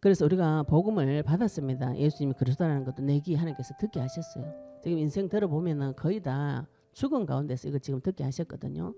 그래서 우리가 복음을 받았습니다. 예수님이 그리스도라는 것도 내기 하나님께서 듣게 하셨어요. 지금 인생 들어보면은 거의 다 죽은 가운데서 이거 지금 듣게 하셨거든요.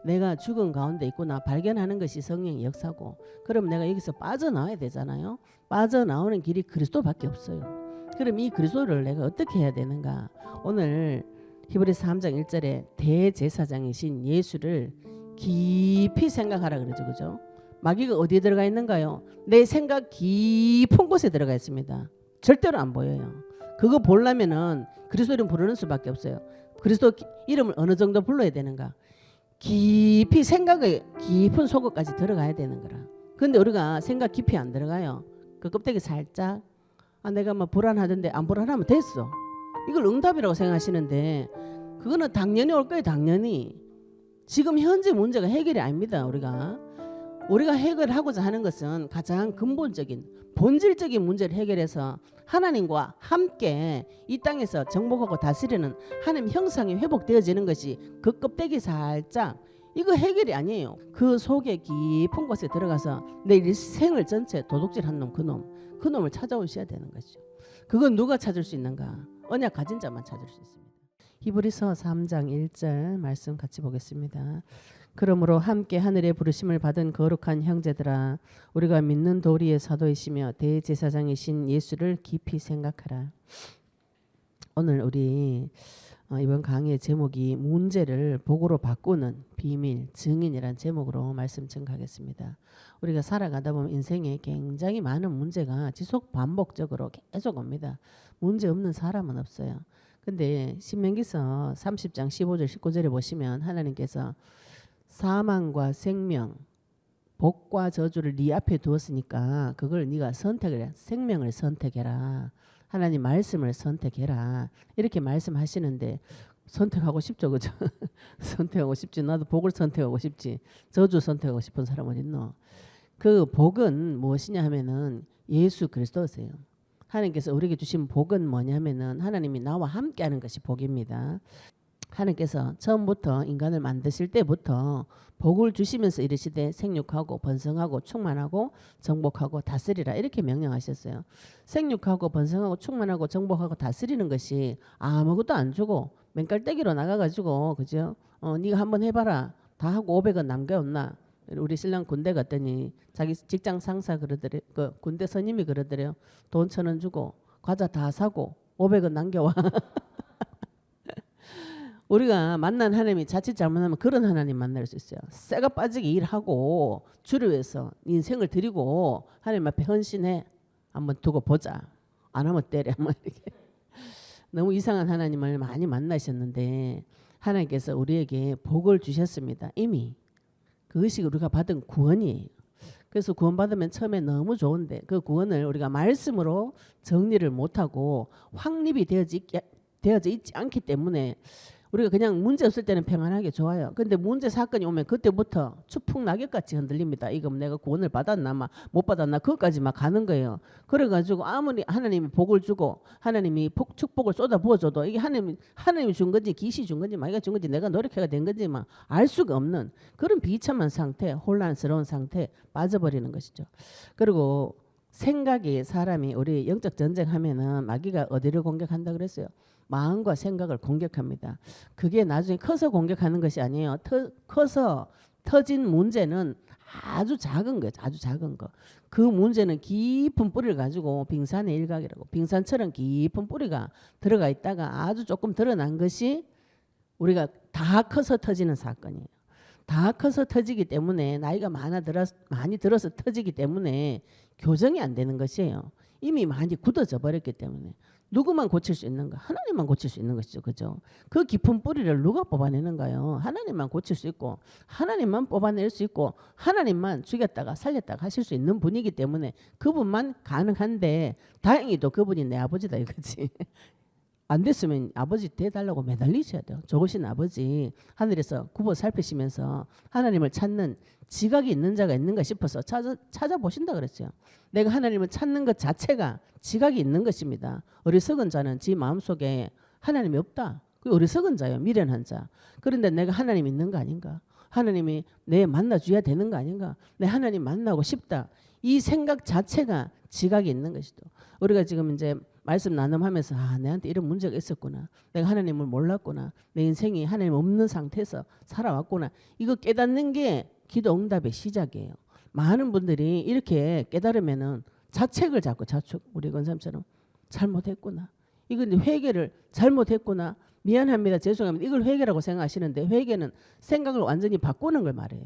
내가 죽은 가운데 있구나 발견하는 것이 성령의 역사고, 그럼 내가 여기서 빠져나와야 되잖아요. 빠져나오는 길이 그리스도밖에 없어요. 그럼 이 그리스도를 내가 어떻게 해야 되는가? 오늘 히브리서 3장 1절에 대제사장이신 예수를 깊이 생각하라 그러죠. 그죠? 마귀가 어디에 들어가 있는가요? 내 생각 깊은 곳에 들어가 있습니다. 절대로 안 보여요. 그거 보려면은 그리스도 이름 부르는 수밖에 없어요. 그리스도 이름을 어느 정도 불러야 되는가? 깊이 생각의 깊은 속옷까지 들어가야 되는 거라. 근데 우리가 생각 깊이 안 들어가요. 그 껍데기 살짝 내가 뭐 불안하던데 안 불안하면 됐어. 이걸 응답이라고 생각하시는데 그거는 당연히 올 거예요. 당연히. 지금 현재 문제가 해결이 아닙니다. 우리가 해결하고자 하는 것은 가장 근본적인 본질적인 문제를 해결해서 하나님과 함께 이 땅에서 정복하고 다스리는 하나님 형상이 회복되어지는 것이 그 껍데기 살짝, 이거 해결이 아니에요. 그 속에 깊은 곳에 들어가서 내 일생을 전체 도둑질한 놈, 그 놈을 찾아오셔야 되는 거죠. 그건 누가 찾을 수 있는가? 언약 가진 자만 찾을 수 있습니다. 히브리서 3장 1절 말씀 같이 보겠습니다. 그러므로 함께 하늘의 부르심을 받은 거룩한 형제들아, 우리가 믿는 도리의 사도이시며 대제사장이신 예수를 깊이 생각하라. 오늘 우리 이번 강의의 제목이 문제를 복으로 바꾸는 비밀, 증인이란 제목으로 말씀 증가하겠습니다. 우리가 살아가다 보면 인생에 굉장히 많은 문제가 지속 반복적으로 계속 옵니다. 문제 없는 사람은 없어요. 근데 신명기서 30장 15절 19절에 보시면 하나님께서 사망과 생명, 복과 저주를 네 앞에 두었으니까 그걸 네가 선택을 해. 생명을 선택해라. 하나님 말씀을 선택해라. 이렇게 말씀하시는데 선택하고 싶죠. 그죠? 선택하고 싶지. 나도 복을 선택하고 싶지. 저주 선택하고 싶은 사람 어디 있노? 그 복은 무엇이냐 하면은 예수 그리스도세요. 하나님께서 우리에게 주신 복은 뭐냐면은 하나님이 나와 함께하는 것이 복입니다. 하나님께서 처음부터 인간을 만드실 때부터 복을 주시면서 이르시되 생육하고 번성하고 충만하고 정복하고 다스리라 이렇게 명령하셨어요. 생육하고 번성하고 충만하고 정복하고 다스리는 것이 아무것도 안 주고 맨깔떼기로 나가가지고 그죠? 네가 한번 해봐라. 다 하고 500원 남겨왔나? 우리 신랑 군대 갔더니 자기 직장 상사 그러더래. 그 군대 선임이 그러더래요. 돈 1,000원 주고 과자 다 사고 500원 남겨와. 우리가 만난 하나님이 자칫 잘못하면 그런 하나님 만날 수 있어요. 쇠가 빠지게 일하고 주를 위해서 인생을 드리고 하나님 앞에 헌신해. 한번 두고 보자. 안 하면 때려. 이렇게. 너무 이상한 하나님을 많이 만나셨는데 하나님께서 우리에게 복을 주셨습니다. 이미. 그것이 우리가 받은 구원이에요. 그래서 구원받으면 처음에 너무 좋은데 그 구원을 우리가 말씀으로 정리를 못하고 확립이 되어져 있지 않기 때문에 우리가 그냥 문제 없을 때는 평안하게 좋아요. 근데 문제 사건이 오면 그때부터 추풍 낙엽같이 흔들립니다. 이거 내가 구원을 받았나 못 받았나 그것까지 막 가는 거예요. 그래가지고 아무리 하나님이 복을 주고 하나님이 축복을 쏟아 부어줘도 이게 하나님이 준 건지 기시 준 건지 마귀가 준 건지 내가 노력해가 된 건지 막 알 수가 없는 그런 비참한 상태, 혼란스러운 상태에 빠져버리는 것이죠. 그리고 생각이 사람이 우리 영적 전쟁하면은 마귀가 어디를 공격한다 그랬어요? 마음과 생각을 공격합니다. 그게 나중에 커서 공격하는 것이 아니에요. 커서 터진 문제는 아주 작은 거예요. 아주 작은 거. 그 문제는 깊은 뿌리를 가지고 빙산의 일각이라고 빙산처럼 깊은 뿌리가 들어가 있다가 아주 조금 드러난 것이 우리가 다 커서 터지는 사건이에요. 다 커서 터지기 때문에 나이가 많이 들어서 터지기 때문에 교정이 안 되는 것이에요. 이미 많이 굳어져 버렸기 때문에. 누구만 고칠 수 있는가? 하나님만 고칠 수 있는 것이죠. 그죠? 그 깊은 뿌리를 누가 뽑아내는가요? 하나님만 고칠 수 있고 하나님만 뽑아낼 수 있고 하나님만 죽였다가 살렸다가 하실 수 있는 분이기 때문에 그분만 가능한데 다행히도 그분이 내 아버지다 이거지. 안 됐으면 아버지 대달라고 매달리셔야 돼요. 좋으신 아버지 하늘에서 굽어 살피시면서 하나님을 찾는 지각이 있는 자가 있는가 싶어서 찾아보신다 그랬어요. 내가 하나님을 찾는 것 자체가 지각이 있는 것입니다. 어리석은 자는 지 마음속에 하나님이 없다. 그 어리석은 자예요. 미련한 자. 그런데 내가 하나님 있는 거 아닌가? 하나님이 내 만나줘야 되는 거 아닌가? 내 하나님 만나고 싶다. 이 생각 자체가 지각이 있는 것이죠. 우리가 지금 이제 말씀 나눔하면서 내한테 이런 문제가 있었구나. 내가 하나님을 몰랐구나. 내 인생이 하나님 없는 상태에서 살아왔구나. 이거 깨닫는 게 기도 응답의 시작이에요. 많은 분들이 이렇게 깨달으면은 자책을 잡고 우리 권사님처럼 잘못했구나. 이건 회개를 잘못했구나. 미안합니다. 죄송합니다. 이걸 회개라고 생각하시는데 회개는 생각을 완전히 바꾸는 걸 말해요.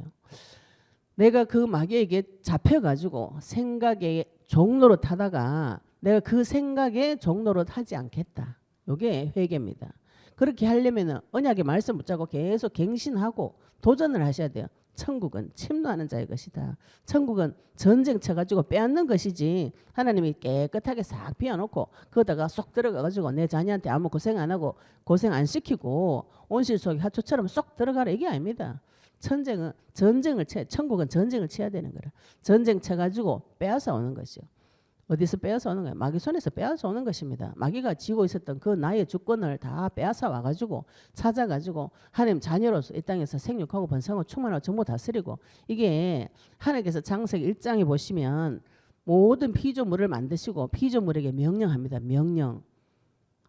내가 그 마귀에게 잡혀가지고 생각의 종로로 타다가 내가 그 생각의 종로로 타지 않겠다. 이게 회개입니다. 그렇게 하려면 언약의 말씀 붙잡고 계속 갱신하고 도전을 하셔야 돼요. 천국은 침노하는 자의 것이다. 천국은 전쟁 쳐가지고 빼앗는 것이지 하나님이 깨끗하게 싹 비워놓고 거기다가 쏙 들어가가지고 내 자녀한테 아무 고생 안 하고 고생 안 시키고 온실 속에 하초처럼 쏙 들어가라 이게 아닙니다. 천국은 전쟁을 쳐야 되는 거라. 전쟁 쳐가지고 빼앗아 오는 것이요. 어디서 빼앗아 오는 거예요? 마귀 손에서 빼앗아 오는 것입니다. 마귀가 쥐고 있었던 그 나의 주권을 다 빼앗아 와가지고 찾아가지고 하나님 자녀로서 이 땅에서 생육하고 번성하고 충만하고 전부 다스리고 이게 하나님께서 창세기 1장에 보시면 모든 피조물을 만드시고 피조물에게 명령합니다. 명령.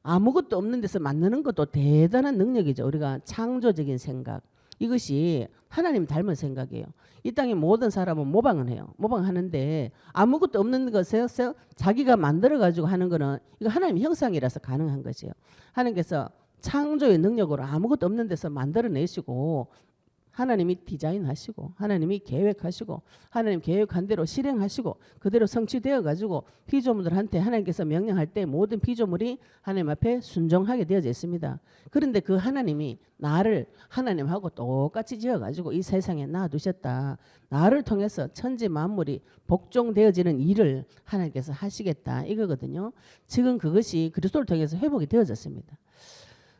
아무것도 없는 데서 만드는 것도 대단한 능력이죠. 우리가 창조적인 생각. 이것이 하나님 닮은 생각이에요. 이 땅의 모든 사람은 모방을 해요. 모방하는데 아무것도 없는 것에서 자기가 만들어가지고 하는 거는 이거 하나님 형상이라서 가능한 것이에요. 하나님께서 창조의 능력으로 아무것도 없는 데서 만들어내시고 하나님이 디자인하시고 하나님이 계획하시고 하나님 계획한 대로 실행하시고 그대로 성취되어 가지고 피조물들한테 하나님께서 명령할 때 모든 피조물이 하나님 앞에 순종하게 되어져 있습니다. 그런데 그 하나님이 나를 하나님하고 똑같이 지어가지고 이 세상에 놔두셨다. 나를 통해서 천지 만물이 복종되어지는 일을 하나님께서 하시겠다 이거거든요. 지금 그것이 그리스도를 통해서 회복이 되어졌습니다.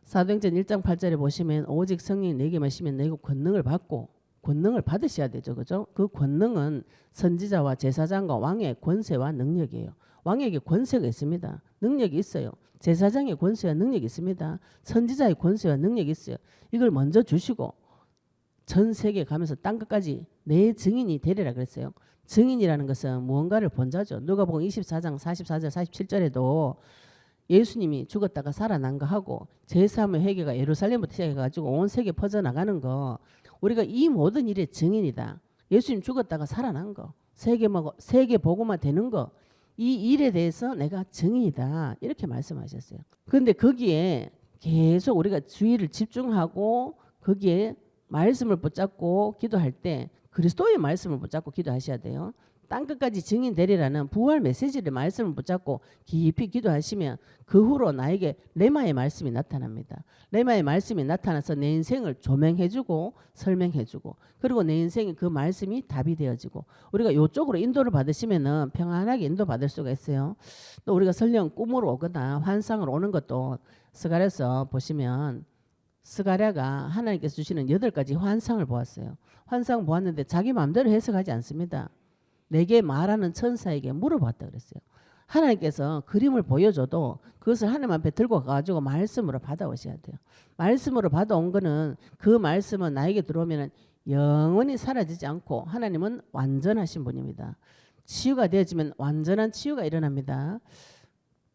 사도행전 1장 8절에 보시면 오직 성령이 내게 마시면 내가 권능을 받고 권능을 받으셔야 되죠. 그죠? 그 권능은 선지자와 제사장과 왕의 권세와 능력이에요. 왕에게 권세가 있습니다. 능력이 있어요. 제사장의 권세와 능력이 있습니다. 선지자의 권세와 능력이 있어요. 이걸 먼저 주시고 전 세계에 가면서 땅 끝까지 내 증인이 되리라 그랬어요. 증인이라는 것은 무언가를 본자죠. 누가복음 24장 44절 47절에도 예수님이 죽었다가 살아난 거 하고 제3의 회개가 예루살렘부터 시작해가지고 온 세계 퍼져나가는 거 우리가 이 모든 일의 증인이다. 예수님 죽었다가 살아난 거 세계 복음화 되는 거 이 일에 대해서 내가 증인이다 이렇게 말씀하셨어요. 그런데 거기에 계속 우리가 주의를 집중하고 거기에 말씀을 붙잡고 기도할 때 그리스도의 말씀을 붙잡고 기도하셔야 돼요. 땅끝까지 증인되리라는 부활 메시지를 말씀을 붙잡고 깊이 기도하시면 그 후로 나에게 레마의 말씀이 나타납니다. 레마의 말씀이 나타나서 내 인생을 조명해주고 설명해주고 그리고 내 인생에 그 말씀이 답이 되어지고 우리가 이쪽으로 인도를 받으시면은 평안하게 인도받을 수가 있어요. 또 우리가 설령 꿈으로 오거나 환상으로 오는 것도 스가랴서 보시면 스가랴가 하나님께서 주시는 8가지 환상을 보았어요. 환상 보았는데 자기 마음대로 해석하지 않습니다. 내게 말하는 천사에게 물어봤다 그랬어요. 하나님께서 그림을 보여줘도 그것을 하나님 앞에 들고 가가지고 말씀으로 받아오셔야 돼요. 말씀으로 받아온 거는 그 말씀은 나에게 들어오면 영원히 사라지지 않고 하나님은 완전하신 분입니다. 치유가 되어지면 완전한 치유가 일어납니다.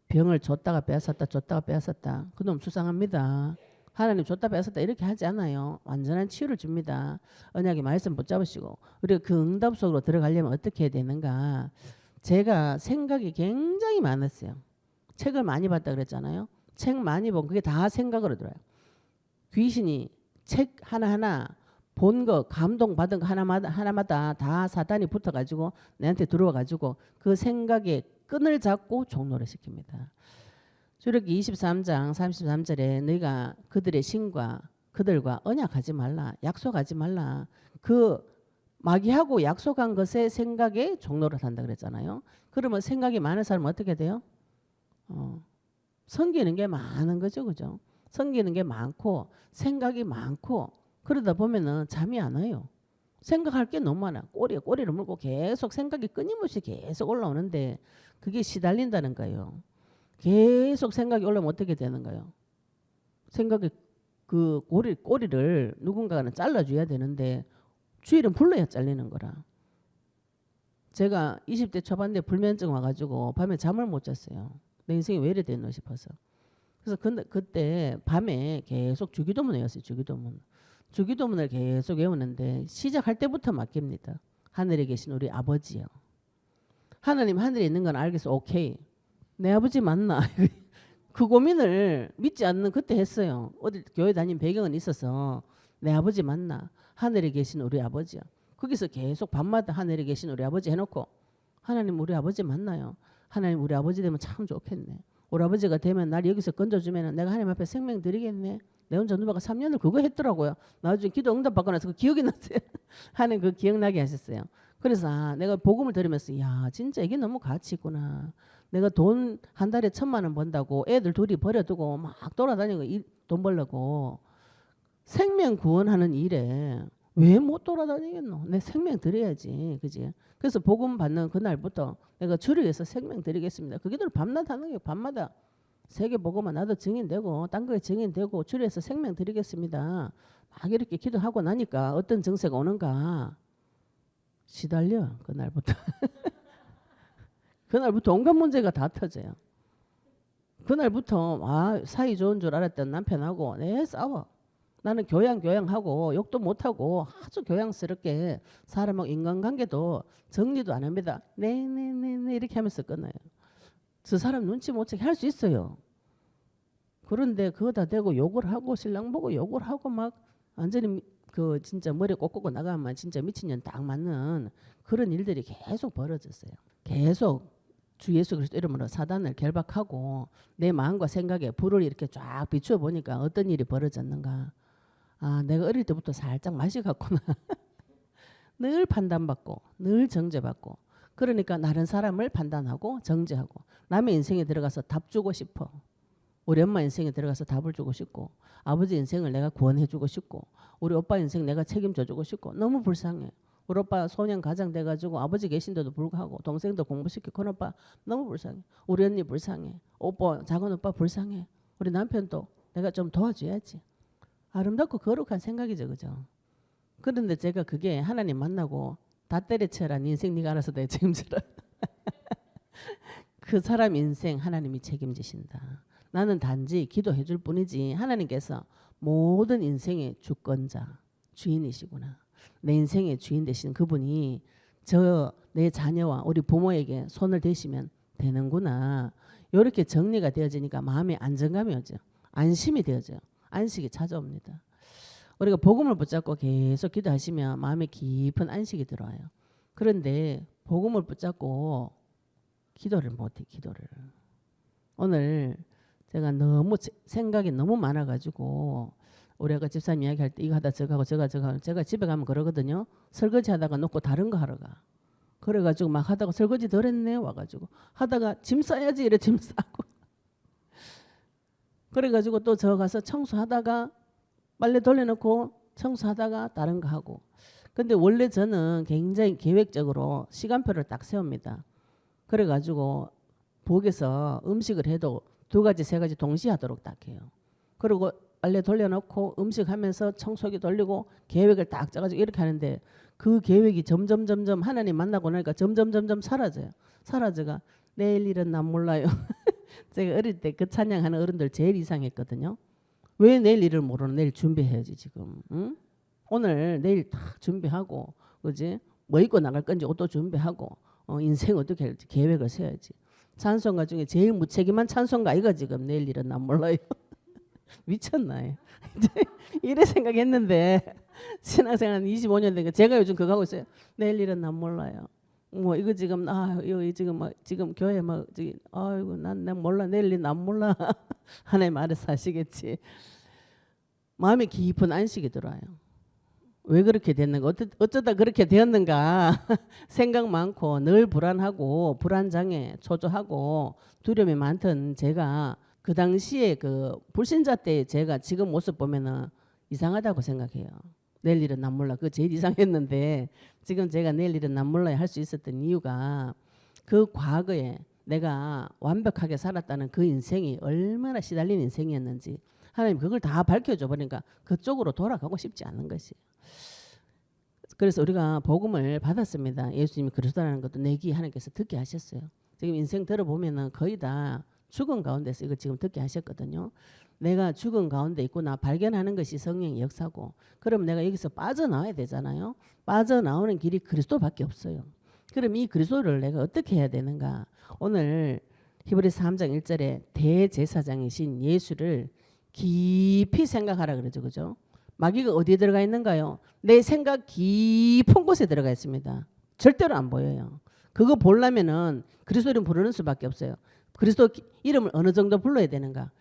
병을 줬다가 빼앗았다. 그놈 수상합니다. 하나님 줬다 뺏었다 이렇게 하지 않아요. 완전한 치유를 줍니다. 언약의 말씀 붙잡으시고 우리가 그 응답 속으로 들어가려면 어떻게 해야 되는가. 제가 생각이 굉장히 많았어요. 책을 많이 봤다 그랬잖아요. 책 많이 보면 그게 다 생각으로 들어요. 귀신이 책 하나하나 본 거 감동받은 거 하나마다 다 사단이 붙어가지고 내한테 들어와가지고 그 생각의 끈을 잡고 종로를 시킵니다. 출애굽기 23장 33절에 너희가 그들의 신과 그들과 언약하지 말라. 약속하지 말라. 그 마귀하고 약속한 것에 생각에 종로를 한다 그랬잖아요. 그러면 생각이 많은 사람은 어떻게 돼요? 섬기는 게 많은 거죠. 그죠? 섬기는 게 많고 생각이 많고 그러다 보면은 잠이 안 와요. 생각할 게 너무 많아. 꼬리를 물고 계속 생각이 끊임없이 계속 올라오는데 그게 시달린다는 거예요. 계속 생각이 올라오면 어떻게 되는가요? 생각이 그 꼬리를 누군가는 잘라줘야 되는데 주일은 불러야 잘리는 거라. 제가 20대 초반 때 불면증 와가지고 밤에 잠을 못 잤어요. 내 인생이 왜 이래 됐노 싶어서. 그래서 그때 밤에 계속 주기도문을 외웠어요. 주기도문을 계속 외우는데 시작할 때부터 맡깁니다. 하늘에 계신 우리 아버지요. 하나님 하늘에 있는 건 알겠어. 오케이. 내 아버지 맞나? 그 고민을 믿지 않는 그때 했어요. 어디 교회 다닌 배경은 있어서 내 아버지 맞나? 하늘에 계신 우리 아버지요. 거기서 계속 밤마다 하늘에 계신 우리 아버지 해놓고 하나님 우리 아버지 맞나요? 하나님 우리 아버지 되면 참 좋겠네. 우리 아버지가 되면 날 여기서 건져주면 내가 하나님 앞에 생명 드리겠네. 내 혼자 누나가 3년을 그거 했더라고요. 나중에 기도 응답 받고 나서 그 기억이 났어요. 하는 그 기억나게 하셨어요. 그래서 내가 복음을 들으면서 야 진짜 이게 너무 가치 있구나. 내가 돈 한 달에 1,000만 원 번다고 애들 둘이 버려두고 막 돌아다니고 돈 벌려고 생명 구원하는 일에 왜 못 돌아다니겠노? 내 생명 드려야지. 그지? 그래서 복음 받는 그날부터 내가 주를 위해서 생명 드리겠습니다. 그 기도를 밤낮 하는 게 밤마다 세계 복음만 나도 증인되고 딴 거에 증인되고 주를 위해서 생명 드리겠습니다. 막 이렇게 기도하고 나니까 어떤 증세가 오는가 시달려. 그날부터. 그날부터 온갖 문제가 다 터져요. 그날부터 사이 좋은 줄 알았던 남편하고 내 싸워. 나는 교양하고 욕도 못하고 아주 교양스럽게 사람하고 인간관계도 정리도 안 합니다. 네네네네 이렇게 하면서 끝나요. 저 사람 눈치 못 채게 할 수 있어요. 그런데 그거다 대고 욕을 하고 신랑 보고 욕을 하고 막 완전히 그 진짜 머리 꽂고 나가면 진짜 미친년 딱 맞는 그런 일들이 계속 벌어졌어요. 계속 주 예수 그리스도 이름으로 사단을 결박하고 내 마음과 생각에 불을 이렇게 쫙 비추어 보니까 어떤 일이 벌어졌는가. 내가 어릴 때부터 살짝 맛이 갔구나. 늘 판단받고 늘 정죄받고 그러니까 다른 사람을 판단하고 정죄하고 남의 인생에 들어가서 답 주고 싶어. 우리 엄마 인생에 들어가서 답을 주고 싶고 아버지 인생을 내가 구원해 주고 싶고 우리 오빠 인생 내가 책임져 주고 싶고 너무 불쌍해. 우리 오빠 소년 가장 돼가지고 아버지 계신데도 불구하고 동생도 공부시키고 큰 오빠 너무 불쌍해. 우리 언니 불쌍해. 오빠 작은 오빠 불쌍해. 우리 남편도 내가 좀 도와줘야지. 아름답고 거룩한 생각이죠. 그죠? 그런데 제가 그게 하나님 만나고 다 때려쳐라. 네 인생 네가 알아서 내 책임져라. 그 사람 인생 하나님이 책임지신다. 나는 단지 기도해 줄 뿐이지 하나님께서 모든 인생의 주권자 주인이시구나. 내 인생의 주인 되신 그분이 내 자녀와 우리 부모에게 손을 대시면 되는구나. 이렇게 정리가 되어지니까 마음에 안정감이 오죠. 안심이 되어져요. 안식이 찾아옵니다. 우리가 복음을 붙잡고 계속 기도하시면 마음에 깊은 안식이 들어와요. 그런데 복음을 붙잡고 기도를 못해. 기도를. 오늘 제가 너무 생각이 너무 많아가지고 우리 아까 집사님 이야기할 때 이거 하다 저거 하고 저거 하고 제가 집에 가면 그러거든요. 설거지 하다가 놓고 다른 거 하러 가. 그래가지고 막 하다가 설거지 덜 했네 와가지고 하다가 짐 싸야지 이래 짐 싸고 그래가지고 또 저 가서 청소하다가 빨래 돌려놓고 청소하다가 다른 거 하고. 근데 원래 저는 굉장히 계획적으로 시간표를 딱 세웁니다. 그래가지고 부엌에서 음식을 해도 2가지 3가지 동시에 하도록 딱 해요. 그리고 빨래 돌려놓고 음식하면서 청소기 돌리고 계획을 딱 짜가지고 이렇게 하는데 그 계획이 점점 하나님 만나고 나니까 점점 사라져요. 사라져가 내일 일은 난 몰라요. 제가 어릴 때 그 찬양하는 어른들 제일 이상했거든요. 왜 내일 일을 모르는 내일 준비해야지 지금. 응? 오늘 내일 딱 준비하고 그지? 뭐 입고 나갈 건지 옷도 준비하고 인생 어떻게 할지 계획을 세워야지. 찬송가 중에 제일 무책임한 찬송가 이거 지금 내일 일은 난 몰라요. 미쳤나요? 이래 생각했는데 신앙생활 25년 된 거 제가 요즘 그거 하고 있어요. 내일 일은 난 몰라요. 뭐 이거 지금 이거 지금 뭐 지금 교회 막 저기 아이고 난 몰라 내일 일 난 몰라. 하나님 알아서 하시겠지. 마음에 깊은 안식이 들어와요. 왜 그렇게 됐는가? 어쩌다 그렇게 되었는가? 생각 많고 늘 불안하고 불안장애 초조하고 두려움이 많던 제가 그 당시에 그 불신자 때 제가 지금 모습 보면은 이상하다고 생각해요. 내일 일은 난 몰라. 그거 제일 이상했는데 지금 제가 내일 일은 난 몰라야 할 수 있었던 이유가 그 과거에 내가 완벽하게 살았다는 그 인생이 얼마나 시달린 인생이었는지 하나님 그걸 다 밝혀줘 버리니까 그쪽으로 돌아가고 싶지 않은 것이에요. 그래서 우리가 복음을 받았습니다. 예수님이 그리스도라는 것도 내기 하나님께서 듣게 하셨어요. 지금 인생 들어보면은 거의 다 죽은 가운데서 이거 지금 듣게 하셨거든요. 내가 죽은 가운데 있구나 발견하는 것이 성령의 역사고, 그럼 내가 여기서 빠져나와야 되잖아요. 빠져나오는 길이 그리스도밖에 없어요. 그럼 이 그리스도를 내가 어떻게 해야 되는가? 오늘 히브리서 3장 1절에 대제사장이신 예수를 깊이 생각하라 그러죠. 그죠? 마귀가 어디에 들어가 있는가요? 내 생각 깊은 곳에 들어가 있습니다. 절대로 안 보여요. 그거 보려면은 그리스도 이름 부르는 수밖에 없어요. 그리스도 이름을 어느 정도 불러야 되는가?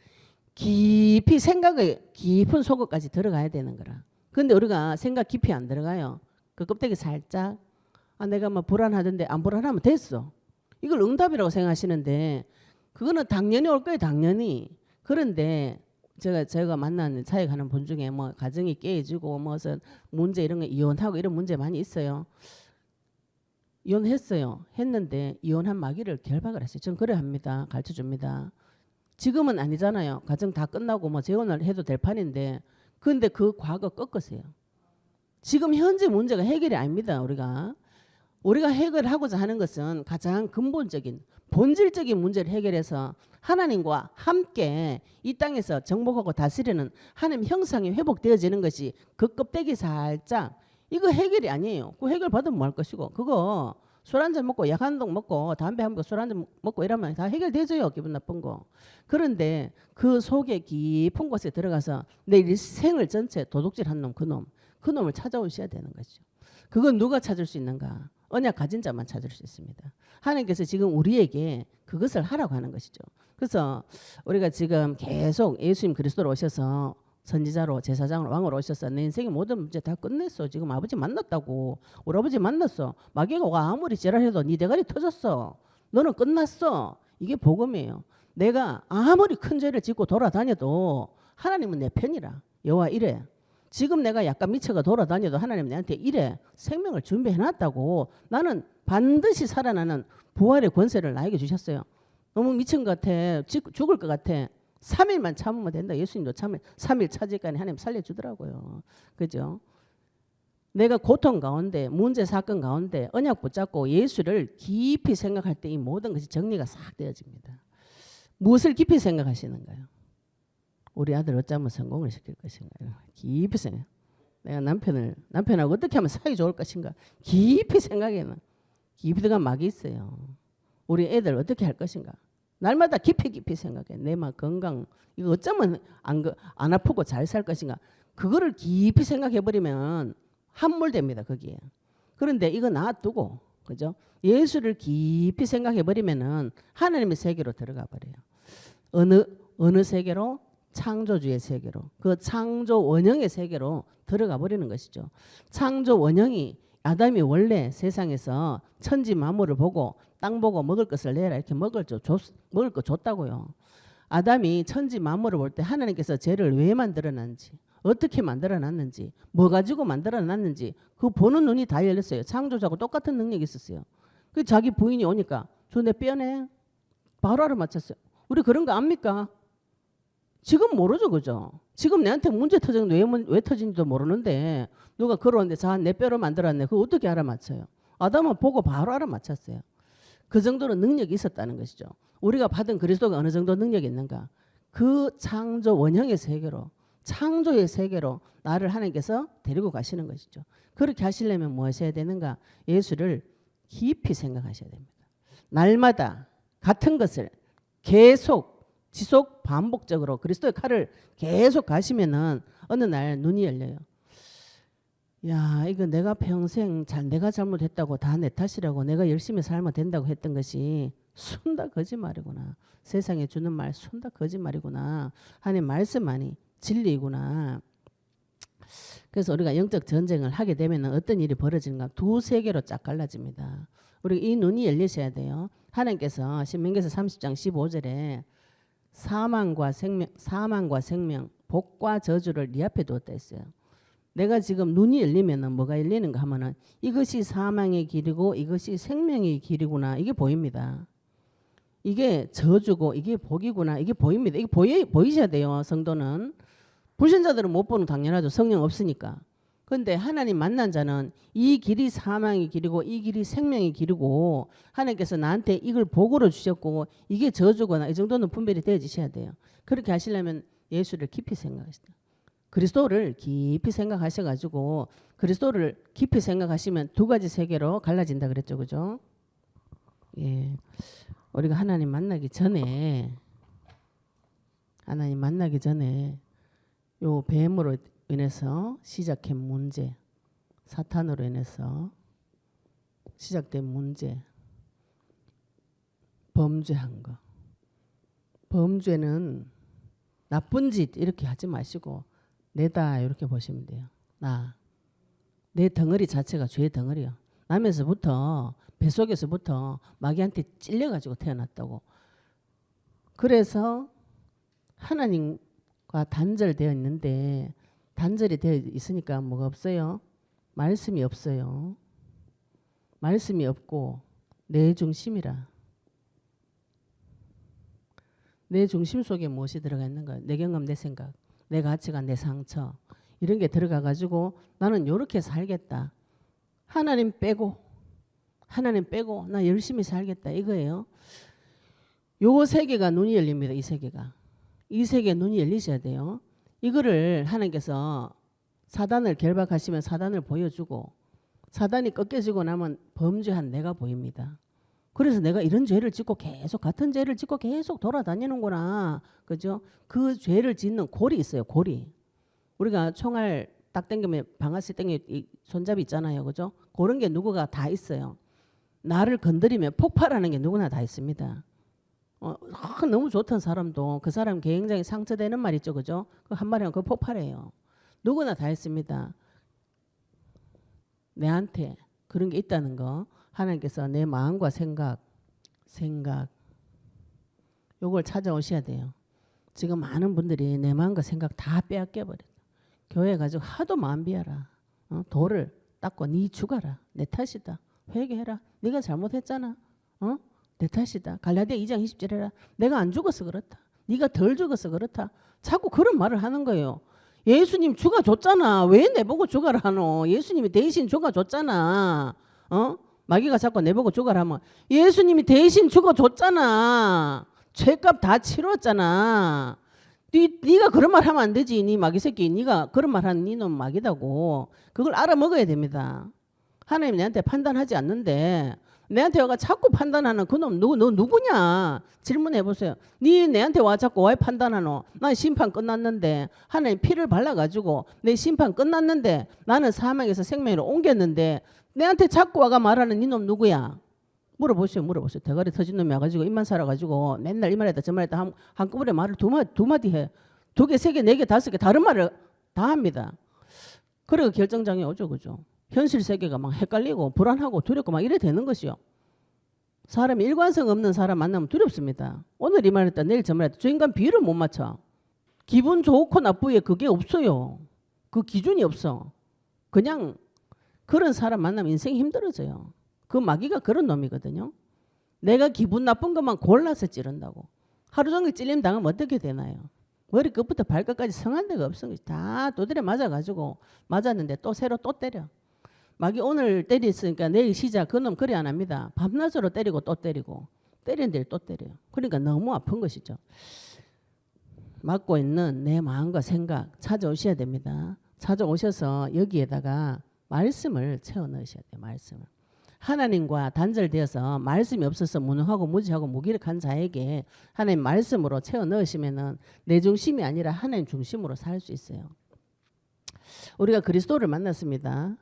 깊이 생각의 깊은 속옷까지 들어가야 되는 거라. 근데 우리가 생각 깊이 안 들어가요. 그 껍데기 살짝 내가 뭐 불안하던데 안 불안하면 됐어. 이걸 응답이라고 생각하시는데 그거는 당연히 올 거예요. 당연히. 그런데 제가 만난 사역하는 분 중에 뭐 가정이 깨지고 무슨 문제 이런 거 이혼하고 이런 문제 많이 있어요. 이혼했어요. 했는데 이혼한 마귀를 결박을 했어요. 전 그래 합니다. 가르쳐 줍니다. 지금은 아니잖아요. 가정 다 끝나고 뭐 재혼을 해도 될 판인데, 근데 그 과거 꺾으세요. 지금 현재 문제가 해결이 아닙니다. 우리가 해결하고자 하는 것은 가장 근본적인 본질적인 문제를 해결해서 하나님과 함께 이 땅에서 정복하고 다스리는 하나님 형상이 회복되어지는 것이 그 껍데기 살짝, 이거 해결이 아니에요. 그 해결 받으면 뭐 할 것이고, 그거 술 한잔 먹고 약 한 동 먹고 담배 한 번 술 한잔 먹고 이러면 다 해결되죠. 기분 나쁜 거. 그런데 그 속에 깊은 곳에 들어가서 내 일생을 전체 도둑질한 놈, 그 놈을 찾아오셔야 되는 거죠. 그건 누가 찾을 수 있는가? 언약 가진 자만 찾을 수 있습니다. 하나님께서 지금 우리에게 그것을 하라고 하는 것이죠. 그래서 우리가 지금 계속 예수님 그리스도로 오셔서 선지자로 제사장으로 왕으로 오셔서 내 인생의 모든 문제 다 끝냈어. 지금 아버지 만났다고. 우리 아버지 만났어. 마귀가 아무리 지랄해도 네 대가리 터졌어. 너는 끝났어. 이게 복음이에요. 내가 아무리 큰 죄를 짓고 돌아다녀도 하나님은 내 편이라. 여호와 이래. 지금 내가 약간 미쳐가 돌아다녀도 하나님 내한테 이래 생명을 준비해놨다고. 나는 반드시 살아나는 부활의 권세를 나에게 주셨어요. 너무 미친 것 같아. 죽을 것 같아. 3일만 참으면 된다. 예수님도 3일 차지까지 하나님 살려주더라고요. 그죠? 내가 고통 가운데 문제 사건 가운데 언약 붙잡고 예수를 깊이 생각할 때 이 모든 것이 정리가 싹 되어집니다. 무엇을 깊이 생각하시는가요? 우리 아들 어쩌면 성공을 시킬 것인가요? 깊이 생각. 내가 남편하고 어떻게 하면 사이 좋을 것인가? 깊이 생각해는 깊이 들어간 막이 있어요. 우리 애들 어떻게 할 것인가? 날마다 깊이 생각해. 내 막 건강 이거 어쩌면 안 아프고 잘 살 것인가? 그거를 깊이 생각해버리면 함몰됩니다. 거기에. 그런데 이거 놔두고, 그죠? 예수를 깊이 생각해버리면은 하나님의 세계로 들어가 버려요. 어느 세계로? 창조주의 세계로. 그 창조 원형의 세계로 들어가 버리는 것이죠. 창조 원형이 아담이 원래 세상에서 천지 만물을 보고 땅 보고 먹을 것을 내라 이렇게 먹을 거 줬다고요. 아담이 천지 만물을 볼 때 하나님께서 죄를 왜 만들어놨는지, 어떻게 만들어놨는지, 뭐 가지고 만들어놨는지 그 보는 눈이 다 열렸어요. 창조자하고 똑같은 능력이 있었어요. 그 자기 부인이 오니까 저 내 뼈네 바로 알아맞혔어요. 우리 그런 거 압니까? 지금 모르죠. 그죠? 지금 내한테 문제 터졌는데 왜 터진지도 모르는데 누가 걸어오는데 자 내 뼈로 만들었네. 그거 어떻게 알아맞혀요? 아담은 보고 바로 알아맞혔어요. 그 정도로 능력이 있었다는 것이죠. 우리가 받은 그리스도가 어느 정도 능력이 있는가? 그 창조 원형의 세계로, 창조의 세계로 나를 하나님께서 데리고 가시는 것이죠. 그렇게 하시려면 뭐 하셔야 되는가? 예수를 깊이 생각하셔야 됩니다. 날마다 같은 것을 계속 지속 반복적으로 그리스도의 칼을 계속 가시면은 어느 날 눈이 열려요. 야, 이거 내가 평생 내가 잘못했다고 다 내 탓이라고 내가 열심히 살면 된다고 했던 것이 순다 거짓말이구나. 세상에 주는 말 순다 거짓말이구나. 하나님 말씀만이 진리이구나. 그래서 우리가 영적 전쟁을 하게 되면 어떤 일이 벌어지는가? 두 세계로 쫙 갈라집니다. 우리 이 눈이 열리셔야 돼요. 하나님께서 신명기서 30장 15절에 사망과 생명, 복과 저주를 네 앞에 두었다 했어요. 내가 지금 눈이 열리면 뭐가 열리는가 하면은 이것이 사망의 길이고 이것이 생명의 길이구나. 이게 보입니다. 이게 저주고 이게 복이구나. 이게 보입니다. 이게 보이셔야 돼요. 성도는. 불신자들은 못 보는 당연하죠. 성령 없으니까. 근데 하나님 만난 자는 이 길이 사망의 길이고 이 길이 생명의 길이고 하나님께서 나한테 이걸 복으로 주셨고 이게 저주거나 이 정도는 분별이 되어지셔야 돼요. 그렇게 하시려면 예수를 깊이 생각하시다. 그리스도를 깊이 생각하셔가지고 그리스도를 깊이 생각하시면 두 가지 세계로 갈라진다 그랬죠. 그죠? 예. 우리가 하나님 만나기 전에 요 뱀으로 인해서 시작한 문제, 사탄으로 인해서 시작된 문제, 범죄한 거. 범죄는 나쁜 짓 이렇게 하지 마시고 내다 이렇게 보시면 돼요. 내 덩어리 자체가 죄의 덩어리야. 남에서부터 뱃속에서부터 마귀한테 찔려가지고 태어났다고. 그래서 하나님과 단절되어 있는데 단절이 되어 있으니까 뭐가 없어요? 말씀이 없어요. 말씀이 없고 내 중심이라. 내 중심 속에 무엇이 들어가 있는 거야? 내 경험, 내 생각, 내 가치관, 내 상처 이런 게 들어가 가지고 나는 이렇게 살겠다. 하나님 빼고 나 열심히 살겠다 이거예요. 요 세계가 눈이 열립니다. 이 세계에 눈이 열리셔야 돼요. 이거를 하나님께서 사단을 결박하시면 사단을 보여주고 사단이 꺾여지고 나면 범죄한 내가 보입니다. 그래서 내가 이런 죄를 짓고 계속 같은 죄를 짓고 계속 돌아다니는구나. 그죠? 그 죄를 짓는 골이 있어요. 골이. 우리가 총알 딱 당기면 방아쇠 당겨 손잡이 있잖아요. 그죠? 그런 게 누구가 다 있어요. 나를 건드리면 폭발하는 게 누구나 다 있습니다. 너무 좋던 사람도 그 사람 굉장히 상처되는 말 있죠. 그죠? 그 한마디면 그 폭발해요. 누구나 다 있습니다. 내한테 그런 게 있다는 거 하나님께서 내 마음과 생각 요걸 찾아오셔야 돼요. 지금 많은 분들이 내 마음과 생각 다 빼앗겨버려. 교회 가지고 하도 마음 비하라. 돌을 닦고 네 죽어라. 내 탓이다. 회개해라. 네가 잘못했잖아. 내 탓이다. 갈라디아 2장 20절 해라. 내가 안 죽어서 그렇다. 네가 덜 죽어서 그렇다. 자꾸 그런 말을 하는 거예요. 예수님 죽어줬잖아. 왜 내보고 죽어라 하노. 예수님이 대신 죽어줬잖아. 마귀가 자꾸 내보고 죽어라 하면 예수님이 대신 죽어줬잖아. 죄값 다 치렀잖아. 네가 그런 말 하면 안 되지. 네 마귀 새끼. 네가 그런 말 하는 네놈 마귀다고. 그걸 알아먹어야 됩니다. 하나님 내한테 판단하지 않는데 내한테 와가 자꾸 판단하는 그놈 너 누구냐 질문해 보세요. 네 내한테 와 자꾸 왜 판단하노? 난 심판 끝났는데 하나님 피를 발라가지고 내 심판 끝났는데 나는 사망에서 생명으로 옮겼는데 내한테 자꾸 와가 말하는 네놈 누구야? 물어보세요. 대가리 터진 놈이 와가지고 입만 살아가지고 맨날 이 말했다 저 말했다 한꺼번에 말을 두 마디 해. 2개, 3개, 4개, 5개 다른 말을 다 합니다. 그리고 결정장애 오죠. 그죠? 현실 세계가 막 헷갈리고 불안하고 두렵고 막 이래 되는 것이요. 사람이 일관성 없는 사람 만나면 두렵습니다. 오늘 이 말했다 내일 저 말했다. 저 인간 비율을 못 맞춰. 기분 좋고 나쁘게 그게 없어요. 그 기준이 없어. 그냥 그런 사람 만나면 인생이 힘들어져요. 그 마귀가 그런 놈이거든요. 내가 기분 나쁜 것만 골라서 찌른다고. 하루 종일 찔림 당하면 어떻게 되나요? 머리끝부터 발끝까지 성한 데가 없어. 다 두드려 맞아가지고 맞았는데 또 새로 또 때려. 마귀 오늘 때렸으니까 내일 시작. 그놈 그래 안 합니다. 밤낮으로 때리고 또 때리고 때리는 데를 또 때려요. 그러니까 너무 아픈 것이죠. 맡고 있는 내 마음과 생각 찾아오셔야 됩니다. 찾아오셔서 여기에다가 말씀을 채워 넣으셔야 돼요. 말씀을. 하나님과 단절되어서 말씀이 없어서 무능하고 무지하고 무기력한 자에게 하나님 말씀으로 채워 넣으시면은 내 중심이 아니라 하나님 중심으로 살 수 있어요. 우리가 그리스도를 만났습니다.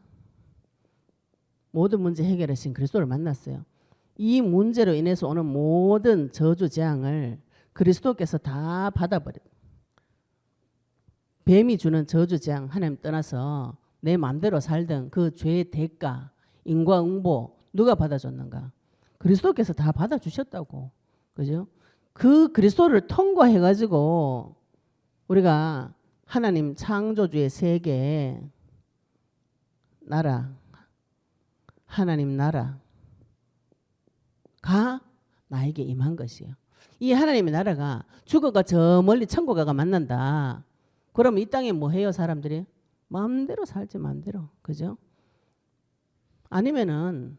모든 문제 해결하신 그리스도를 만났어요. 이 문제로 인해서 오는 모든 저주 재앙을 그리스도께서 다 받아버려요. 뱀이 주는 저주 재앙 하나님 떠나서 내 마음대로 살던 그 죄의 대가 인과응보 누가 받아줬는가? 그리스도께서 다 받아주셨다고. 그죠? 그 그리스도를 통과해가지고 우리가 하나님 창조주의 세계 나라 하나님 나라가 나에게 임한 것이에요. 이 하나님의 나라가 죽어가 저 멀리 천국에 가 만난다. 그럼 이 땅에 뭐 해요 사람들이? 마음대로 살지 마음대로. 그죠? 아니면은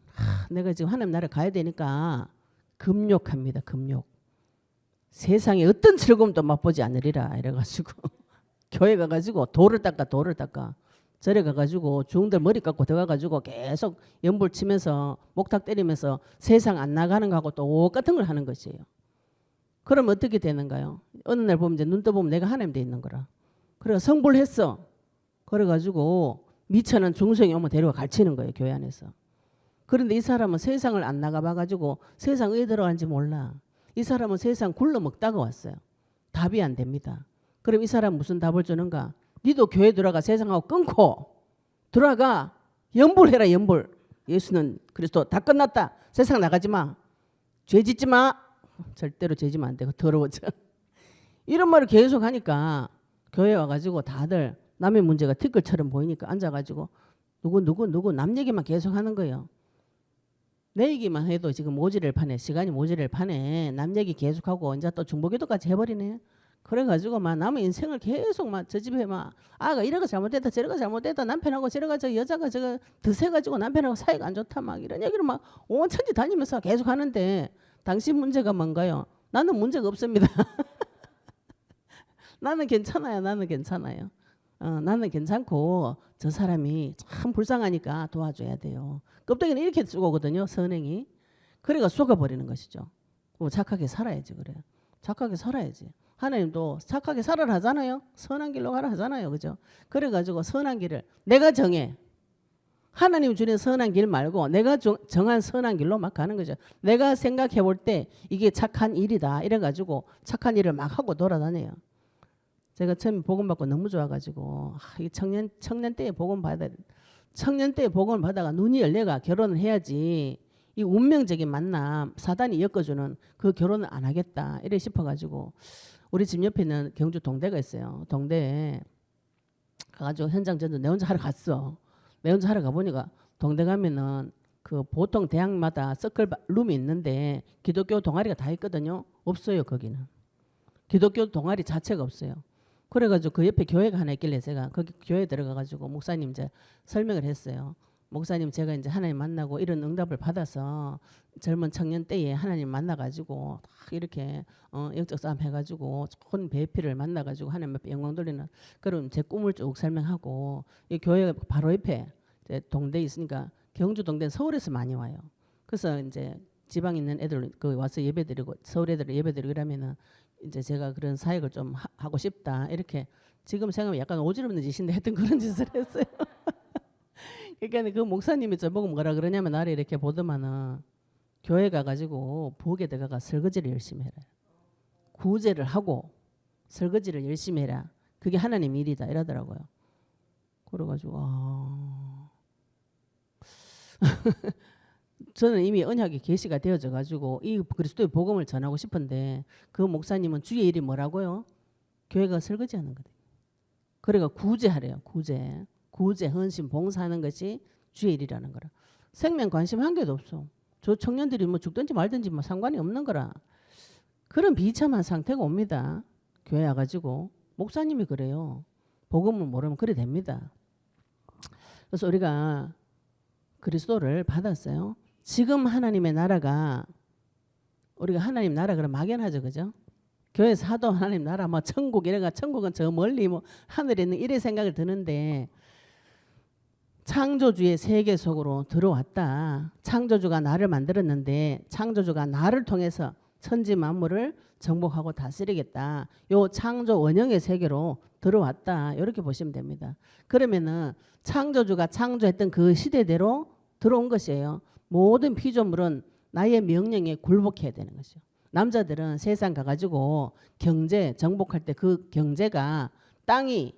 내가 지금 하나님 나라 가야 되니까 금욕합니다. 금욕. 세상에 어떤 즐거움도 맛보지 않으리라 이래가지고 교회 가가지고 돌을 닦아 절에 가가지고 중들 머리 깎고 들어가가지고 계속 연불 치면서 목탁 때리면서 세상 안 나가는 거하고 똑같은 걸 하는 것이에요. 그럼 어떻게 되는가요? 어느 날 보면 이제 눈 떠보면 내가 하나님 돼 있는 거라. 그래 성불했어. 그래가지고 미천한 중생이 오면 데려가 가르치는 거예요. 교회 안에서. 그런데 이 사람은 세상을 안 나가봐가지고 세상 왜 들어가는지 몰라. 이 사람은 세상 굴러먹다가 왔어요. 답이 안 됩니다. 그럼 이 사람 무슨 답을 주는가? 니도 교회 들어가 세상하고 끊고 들어가 연불해라 연불. 예수는 그리스도 다 끝났다. 세상 나가지 마. 죄 짓지 마. 절대로 죄 짓면 안 되고 더러워져. 이런 말을 계속 하니까 교회 와가지고 다들 남의 문제가 티끌처럼 보이니까 앉아가지고 누구 남 얘기만 계속 하는 거예요. 내 얘기만 해도 지금 모지를 파네. 시간이 모지를 파네. 남 얘기 계속하고 이제 또 중보기도까지 해버리네. 그래가지고 막 남의 인생을 계속 막 저 집에 막 아가 이래가 잘못됐다 저래가 잘못됐다 남편하고 저래가 저 여자가 저거 드세가지고 남편하고 사이가 안 좋다 막 이런 얘기를 막 온 천지 다니면서 계속 하는데 당신 문제가 뭔가요? 나는 문제가 없습니다. 나는 괜찮아요. 나는 괜찮아요. 나는 괜찮고 저 사람이 참 불쌍하니까 도와줘야 돼요. 껍데기는 이렇게 쏘거든요. 선행이. 그래가 쏘가버리는 것이죠. 착하게 살아야지 그래. 착하게 살아야지. 하나님도 착하게 살아라 하잖아요. 선한 길로 가라 하잖아요. 그죠? 그래가지고 선한 길을 내가 정해. 하나님 주는 선한 길 말고 내가 정한 선한 길로 막 가는 거죠. 내가 생각해 볼 때 이게 착한 일이다. 이래가지고 착한 일을 막 하고 돌아다녀요. 제가 처음에 복음 받고 너무 좋아가지고 이 청년 때에 복음 받아 청년 때에 복음을 받아가 눈이 열려가 결혼을 해야지 이 운명적인 만남 사단이 엮어주는 그 결혼을 안 하겠다 이래 싶어가지고 우리 집 옆에 있는 경주 동대가 있어요. 동대에 가가지고 현장 전도 내 혼자 하러 갔어. 내 혼자 하러 가보니까 동대 가면은 그 보통 대학마다 서클 룸이 있는데 기독교 동아리가 다 있거든요. 없어요 거기는. 기독교 동아리 자체가 없어요. 그래가지고 그 옆에 교회가 하나 있길래 제가 거기 교회에 들어가가지고 목사님 이제 설명을 했어요. 목사님 제가 이제 하나님 만나고 이런 응답을 받아서 젊은 청년 때에 하나님 만나가지고 이렇게 영적 싸움 해가지고 좋은 배필을 만나가지고 하나님 앞에 영광 돌리는 그런 제 꿈을 쭉 설명하고 이 교회 바로 옆에 이제 동대에 있으니까 경주 동대는 서울에서 많이 와요. 그래서 이제 지방에 있는 애들 그 와서 예배드리고 서울 애들 예배드리고 이러면은 이제 제가 그런 사역을 좀 하고 싶다 이렇게 지금 생각하면 약간 오지랖는 짓인데 하여튼 그런 짓을 했어요. 그러니까 그 목사님이 저보고 뭐라 그러냐면 나를 이렇게 보더만은 교회 가가지고 부엌에 들어가 설거지를 열심히 해라. 구제를 하고 설거지를 열심히 해라. 그게 하나님 일이다 이러더라고요. 그래가지고 저는 이미 언약이 계시가 되어져 가지고 이 그리스도의 복음을 전하고 싶은데 그 목사님은 주의 일이 뭐라고요? 교회가 설거지하는 거예요. 그래가 구제하래요. 구제, 헌신, 봉사하는 것이 주의 일이라는 거라. 생명 관심 한 개도 없어. 저 청년들이 뭐 죽든지 말든지 뭐 상관이 없는 거라. 그런 비참한 상태가 옵니다. 교회 와가지고 목사님이 그래요. 복음을 모르면 그래 됩니다. 그래서 우리가 그리스도를 받았어요. 지금 하나님의 나라가 우리가 하나님 나라 그럼 막연하죠, 그죠? 교회에서 하도 하나님 나라 뭐 천국 이래가 천국은 저 멀리 뭐 하늘에 있는 이래 생각을 드는데 창조주의 세계 속으로 들어왔다. 창조주가 나를 만들었는데 창조주가 나를 통해서 천지 만물을 정복하고 다스리겠다. 요 창조 원형의 세계로 들어왔다. 이렇게 보시면 됩니다. 그러면은 창조주가 창조했던 그 시대대로 들어온 것이에요. 모든 피조물은 나의 명령에 굴복해야 되는 것이죠. 남자들은 세상 가가지고 경제 정복할 때 그 경제가 땅이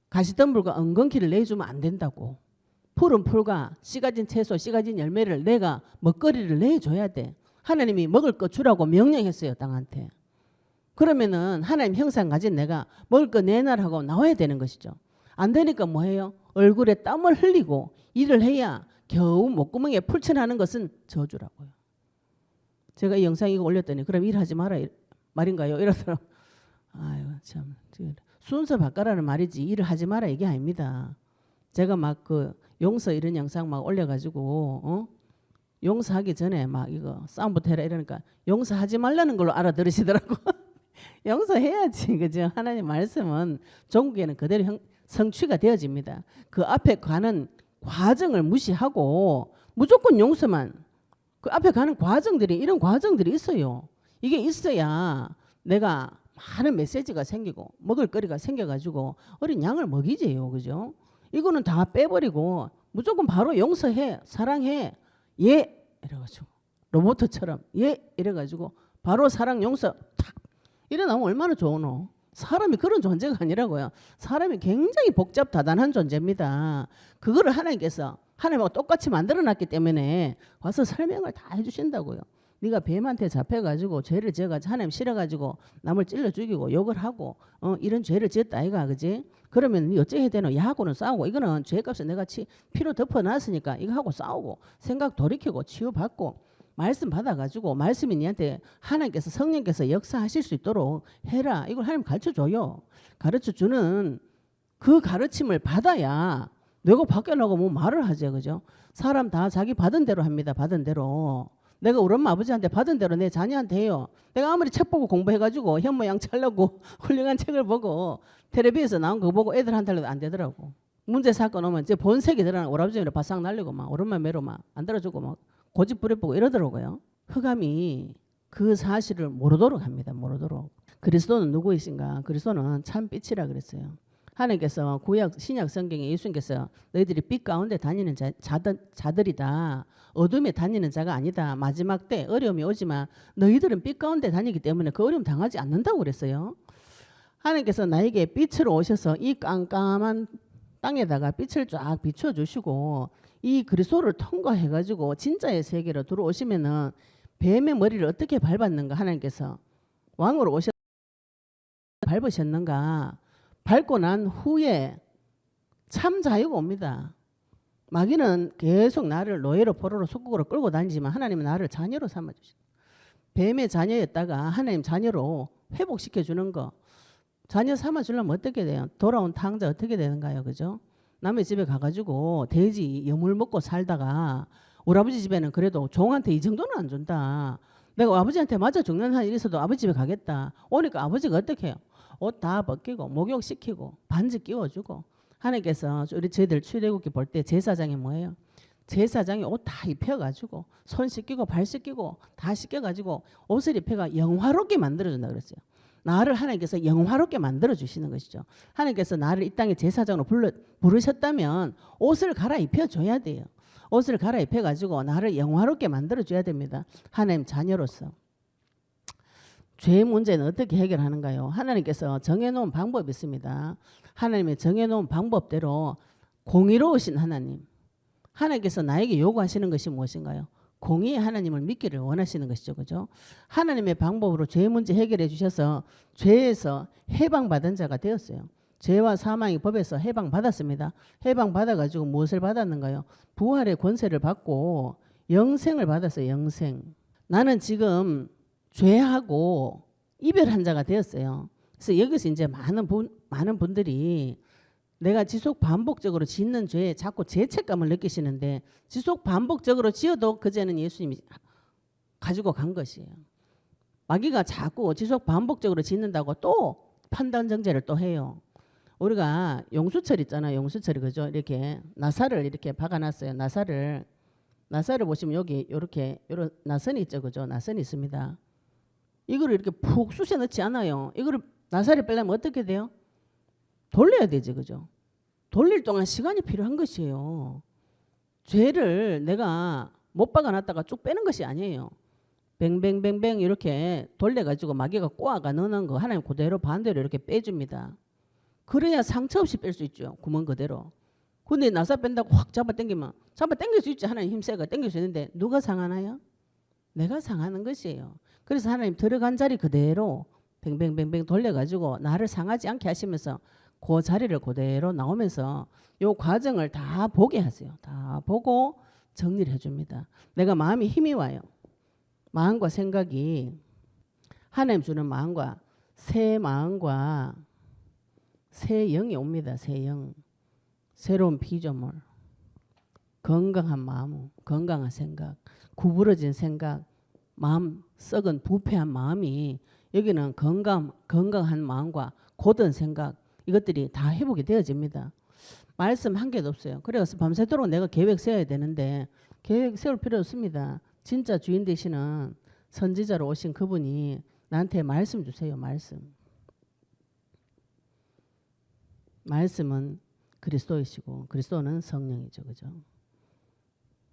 가시덤불과 엉겅퀴를 내주면 안 된다고. 푸른 풀과 씨 가진 채소, 씨 가진 열매를 내가 먹거리를 내줘야 돼. 하나님이 먹을 거 주라고 명령했어요, 땅한테. 그러면은 하나님 형상 가진 내가 먹을 거 내놔라고 나와야 되는 것이죠. 안 되니까 뭐 해요? 얼굴에 땀을 흘리고 일을 해야 겨우 목구멍에 풀칠하는 것은 저주라고요. 제가 이 영상 이거 올렸더니 그럼 일하지 마라 말인가요? 이러더라고요. 아유 참 순서 바꿔라는 말이지 일을 하지 마라 이게 아닙니다. 제가 막 그 용서 이런 영상 막 올려가지고 용서하기 전에 막 이거 싸움부터 해라 이러니까 용서하지 말라는 걸로 알아들으시더라고. 용서해야지 그죠? 하나님 말씀은 종국에는 그대로 성취가 되어집니다. 그 앞에 가는 과정을 무시하고 무조건 용서만 그 앞에 가는 과정들이 이런 과정들이 있어요. 이게 있어야 내가 많은 메시지가 생기고 먹을 거리가 생겨가지고 어린 양을 먹이지요. 그죠? 이거는 다 빼버리고 무조건 바로 용서해 사랑해 예 이래가지고 로봇처럼 예 이래가지고 바로 사랑 용서 탁 이래나오면 얼마나 좋으노. 사람이 그런 존재가 아니라고요. 사람이 굉장히 복잡 다단한 존재입니다. 그거를 하나님께서 하나님하고 똑같이 만들어놨기 때문에 와서 설명을 다 해주신다고요. 네가 뱀한테 잡혀가지고 죄를 지어가지고 하나님 싫어가지고 남을 찔러 죽이고 욕을 하고 이런 죄를 지었다 아이가 그지? 그러면 네 어째 해야 되노? 야하고는 싸우고 이거는 죄값을 내가 피로 덮어놨으니까 이거 하고 싸우고 생각 돌이키고 치유받고 말씀 받아가지고 말씀이 니한테 하나님께서 성령께서 역사하실 수 있도록 해라. 이걸 하나님 가르쳐줘요. 가르쳐주는 그 가르침을 받아야 내가 밖에 나가고 뭐 말을 하지 그죠? 사람 다 자기 받은 대로 합니다. 받은 대로. 내가 우리 엄마 아버지한테 받은 대로 내 자녀한테 해요. 내가 아무리 책 보고 공부해가지고 현모양 차려고 훌륭한 책을 보고 텔레비에서 나온 거 보고 애들한테 해도 안 되더라고. 문제 사건 오면 이제 본색이 드러나는 오라버지를 바싹 날리고 막 오른만 매로 막 안 들어주고 막 고집 부려보고 이러더라고요. 흑암이 그 사실을 모르도록 합니다. 모르도록. 그리스도는 누구이신가? 그리스도는 참 빛이라 그랬어요. 하나님께서 구약 신약 성경에 예수님께서 너희들이 빛 가운데 다니는 자들이다. 어둠에 다니는 자가 아니다. 마지막 때 어려움이 오지만 너희들은 빛 가운데 다니기 때문에 그 어려움 당하지 않는다고 그랬어요. 하나님께서 나에게 빛으로 오셔서 이 깜깜한 땅에다가 빛을 쫙 비춰주시고 이 그리스도를 통과해가지고 진짜의 세계로 들어오시면은 뱀의 머리를 어떻게 밟았는가 하나님께서 왕으로 오셔서 밟으셨는가 밟고 난 후에 참 자유가 옵니다. 마귀는 계속 나를 노예로 포로로 속국으로 끌고 다니지만 하나님은 나를 자녀로 삼아주신다. 뱀의 자녀였다가 하나님 자녀로 회복시켜주는 거. 자녀 삼아주려면 어떻게 돼요? 돌아온 탕자 어떻게 되는가요? 그죠? 남의 집에 가가지고 돼지 여물 먹고 살다가 우리 아버지 집에는 그래도 종한테 이 정도는 안 준다. 내가 아버지한테 맞아 죽는 한 일 있어도 아버지 집에 가겠다. 오니까 아버지가 어떻게 해요? 옷 다 벗기고 목욕시키고 반지 끼워주고 하나님께서 우리 저희들 출애굽기 볼 때 제사장이 뭐예요? 제사장이 옷 다 입혀가지고 손 씻기고 발 씻기고 다 씻겨가지고 옷을 입혀가 영화롭게 만들어준다 그랬어요. 나를 하나님께서 영화롭게 만들어주시는 것이죠. 하나님께서 나를 이 땅에 제사장으로 부르셨다면 옷을 갈아입혀줘야 돼요. 옷을 갈아입혀가지고 나를 영화롭게 만들어줘야 됩니다. 하나님 자녀로서. 죄의 문제는 어떻게 해결하는가요? 하나님께서 정해놓은 방법이 있습니다. 하나님의 정해놓은 방법대로 공의로우신 하나님. 하나님께서 나에게 요구하시는 것이 무엇인가요? 공의의 하나님을 믿기를 원하시는 것이죠. 그죠? 하나님의 방법으로 죄 문제 해결해 주셔서 죄에서 해방받은 자가 되었어요. 죄와 사망의 법에서 해방받았습니다. 해방받아가지고 무엇을 받았는가요? 부활의 권세를 받고 영생을 받았어요. 영생. 나는 지금 죄하고 이별한 자가 되었어요. 그래서 여기서 이제 많은 분들이 내가 지속 반복적으로 짓는 죄에 자꾸 죄책감을 느끼시는데 지속 반복적으로 지어도 그제는 예수님이 가지고 간 것이에요. 마귀가 자꾸 지속 반복적으로 짓는다고 또 판단 정죄를 또 해요. 우리가 용수철 있잖아요. 용수철이 그죠? 이렇게 나사를 이렇게 박아놨어요. 나사를 보시면 여기 이렇게 이런 나선이 있죠, 그죠? 나선이 있습니다. 이거를 이렇게 푹 쑤셔 넣지 않아요. 이거를 나사를 빼려면 어떻게 돼요? 돌려야 되지, 그죠? 돌릴 동안 시간이 필요한 것이에요. 죄를 내가 못 박아놨다가 쭉 빼는 것이 아니에요. 뱅뱅뱅뱅 이렇게 돌려가지고 마귀가 꼬아가 넣는 거 하나님 그대로 반대로 이렇게 빼줍니다. 그래야 상처 없이 뺄 수 있죠. 구멍 그대로. 근데 나사 뺀다고 확 잡아 당길 수 있지. 하나님 힘세가 당길 수 있는데 누가 상하나요? 내가 상하는 것이에요. 그래서 하나님 들어간 자리 그대로 뱅뱅뱅뱅 돌려가지고 나를 상하지 않게 하시면서 그 자리를 그대로 나오면서 요 과정을 다 보게 하세요. 다 보고 정리를 해줍니다. 내가 마음이 힘이 와요. 마음과 생각이 하나님 주는 마음과 새 마음과 새 영이 옵니다. 새 영. 새로운 피조물. 건강한 마음, 건강한 생각, 구부러진 생각, 마음 썩은 부패한 마음이 여기는 건강한 마음과 고든 생각 이것들이 다 회복이 되어집니다. 말씀 한 개도 없어요. 그래서 밤새도록 내가 계획 세워야 되는데 계획 세울 필요 없습니다. 진짜 주인 되시는 선지자로 오신 그분이 나한테 말씀 주세요. 말씀은 그리스도이시고 그리스도는 성령이죠. 그죠?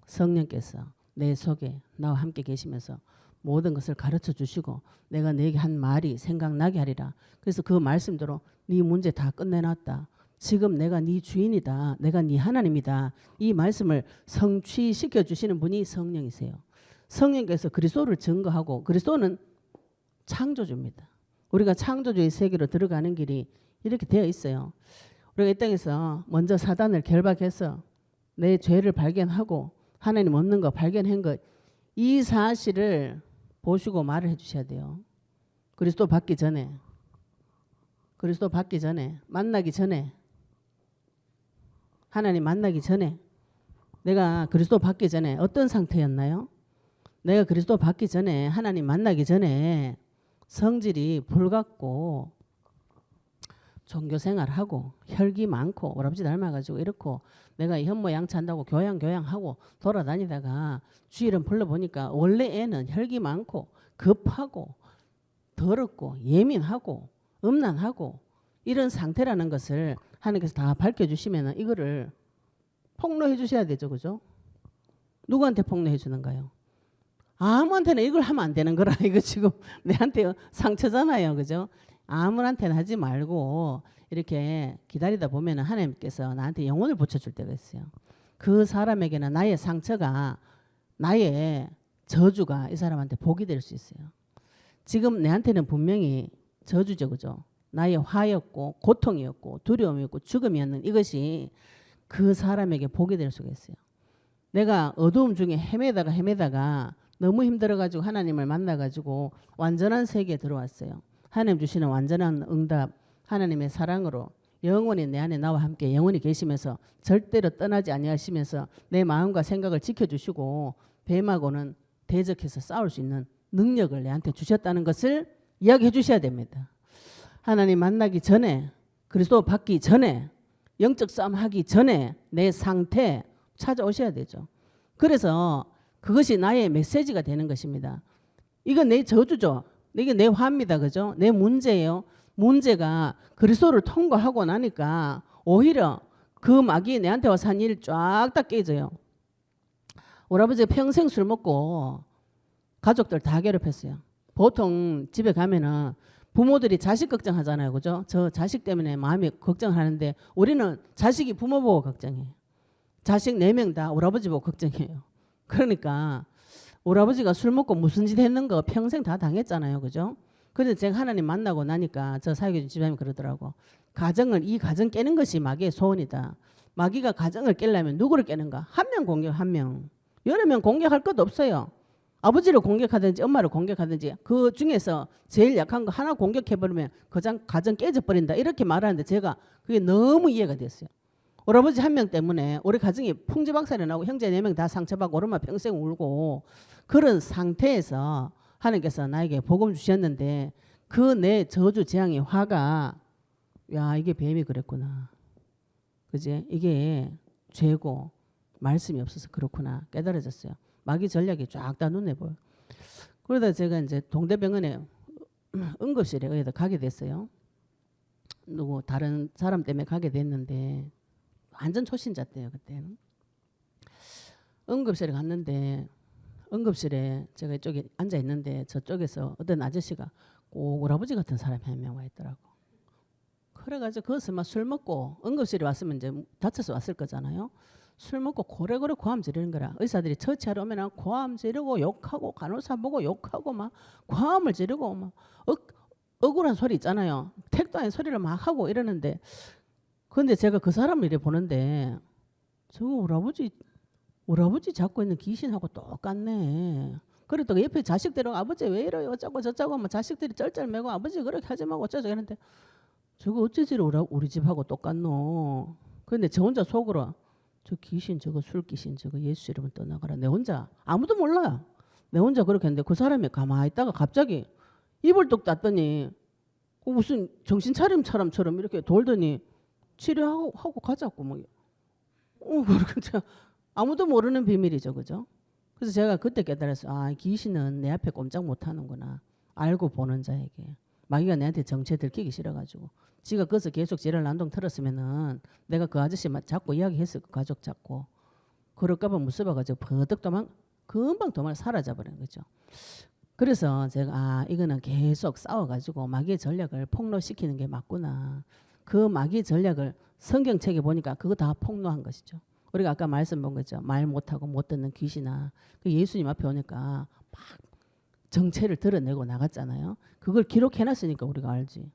성령께서 내 속에 나와 함께 계시면서 모든 것을 가르쳐 주시고 내가 내게 한 말이 생각나게 하리라. 그래서 그 말씀대로 네 문제 다 끝내놨다. 지금 내가 네 주인이다. 내가 네 하나님이다. 이 말씀을 성취시켜 주시는 분이 성령이세요. 성령께서 그리스도를 증거하고 그리스도는 창조주입니다. 우리가 창조주의 세계로 들어가는 길이 이렇게 되어 있어요. 우리가 이 땅에서 먼저 사단을 결박해서 내 죄를 발견하고 하나님 없는 거 발견한 것 이 사실을 보시고 말을 해주셔야 돼요. 그리스도 받기 전에 만나기 전에 하나님 만나기 전에 내가 그리스도 받기 전에 어떤 상태였나요? 내가 그리스도 받기 전에 하나님 만나기 전에 성질이 불같고 종교생활하고 혈기 많고 오라버지 닮아가지고 이렇고 내가 현모양처한다고 교양하고 돌아다니다가 주일은 불러보니까 원래 애는 혈기 많고 급하고 더럽고 예민하고 음란하고 이런 상태라는 것을 하나님께서 다 밝혀주시면 이거를 폭로해 주셔야 되죠. 그죠? 누구한테 폭로해 주는가요? 아무한테나 이걸 하면 안 되는 거라. 이거 지금 내한테 상처잖아요. 그죠? 아무한테나 하지 말고 이렇게 기다리다 보면 하나님께서 나한테 영혼을 붙여줄 때가 있어요. 그 사람에게는 나의 상처가 나의 저주가 이 사람한테 복이 될 수 있어요. 지금 내한테는 분명히 저주죠. 그죠? 나의 화였고 고통이었고 두려움이었고 죽음이었는 이것이 그 사람에게 복이 될 수가 있어요. 내가 어두움 중에 헤매다가 너무 힘들어가지고 하나님을 만나가지고 완전한 세계에 들어왔어요. 하나님 주시는 완전한 응답, 하나님의 사랑으로 영원히 내 안에 나와 함께 영원히 계시면서 절대로 떠나지 아니하시면서 내 마음과 생각을 지켜주시고 뱀하고는 대적해서 싸울 수 있는 능력을 내한테 주셨다는 것을 이야기해 주셔야 됩니다. 하나님 만나기 전에 그리스도 받기 전에 영적 싸움 하기 전에 내 상태 찾아오셔야 되죠. 그래서 그것이 나의 메시지가 되는 것입니다. 이건 내 저주죠. 이게 내 화입니다. 그죠? 내 문제예요. 문제가 그리스도를 통과하고 나니까 오히려 그 마귀 내한테 와서 한 일 쫙 다 깨져요. 우리 아버지가 평생 술 먹고 가족들 다 괴롭혔어요. 보통 집에 가면은 부모들이 자식 걱정하잖아요. 그죠? 저 자식 때문에 마음이 걱정하는데 우리는 자식이 부모 보고 걱정해요. 자식 4명 다 우리 아버지 보고 걱정해요. 그러니까 우리 아버지가 술 먹고 무슨 짓 했는 거 평생 다 당했잖아요. 그죠? 그래서 제가 하나님 만나고 나니까 저 사역의 집사님이 그러더라고. 이 가정 깨는 것이 마귀의 소원이다. 마귀가 가정을 깨려면 누구를 깨는가? 한 명 공격, 한 명. 여러 명 공격할 것도 없어요. 아버지를 공격하든지 엄마를 공격하든지 그 중에서 제일 약한 거 하나 공격해버리면 그 가정 깨져버린다. 이렇게 말하는데 제가 그게 너무 이해가 됐어요. 우리 아버지 한 명 때문에 우리 가정이 풍지박살이 나고 형제 4명 다 상처받고 우리 엄마 평생 울고 그런 상태에서 하나님께서 나에게 복음 주셨는데 그 내 저주 재앙의 화가 야 이게 뱀이 그랬구나. 그지? 이게 죄고 말씀이 없어서 그렇구나 깨달아졌어요. 마귀 전략이 쫙 다 눈에 보여. 그러다 제가 이제 동대병원에 응급실에 의해서 가게 됐어요. 누구 다른 사람 때문에 가게 됐는데 완전 초신자 때요 그때는. 응급실에 갔는데 응급실에 제가 이쪽에 앉아 있는데 저쪽에서 어떤 아저씨가 꼭 우리 아버지 같은 사람이 한 명 와 있더라고. 그래가지고 거기서 막 술 먹고 응급실에 왔으면 이제 다쳐서 왔을 거잖아요. 술 먹고 고래고래 고함 지르는 거라. 의사들이 처치하러 오면 고함 지르고 욕하고 간호사 보고 욕하고 막 고함을 지르고 막 억울한 소리 있잖아요. 택도 아닌 소리를 막 하고 이러는데 근데 제가 그 사람을 이래 보는데 저거 우리 아버지 잡고 있는 귀신하고 똑같네. 그랬더니 옆에 자식들은 아버지 왜 이래요 어쩌고 저쩌고 뭐 자식들이 쩔쩔매고 아버지 그렇게 하지 말고 어쩌고 이러는데 저거 어찌지 우리 집하고 똑같노. 근데 저 혼자 속으로 저 귀신 저거 술 귀신 저거 예수 이름은 떠나가라. 내 혼자 아무도 몰라. 내 혼자 그렇게 했는데 그 사람이 가만히 있다가 갑자기 입을 뚝 땄더니 무슨 정신 차림처럼 이렇게 돌더니 치료하고 가자고 뭐. 그렇게 아무도 모르는 비밀이죠, 그죠? 그래서 제가 그때 깨달았어요. 아, 귀신은 내 앞에 꼼짝 못하는구나. 알고 보는 자에게. 마귀가 내한테 정체 들키기 싫어가지고 지가 거기서 계속 지랄 난동 틀었으면은 내가 그 아저씨 잡고 이야기했을 거 가족 잡고 그럴까봐 무서워가지고 버덕 금방 도망 사라져버리는 거죠. 그래서 제가 이거는 계속 싸워가지고 마귀의 전략을 폭로시키는 게 맞구나. 그 마귀의 전략을 성경책에 보니까 그거 다 폭로한 것이죠. 우리가 아까 말씀 본 거죠. 말 못하고 못 듣는 귀신아. 그 예수님 앞에 오니까 막 정체를 드러내고 나갔잖아요. 그걸 기록해놨으니까 우리가 알지.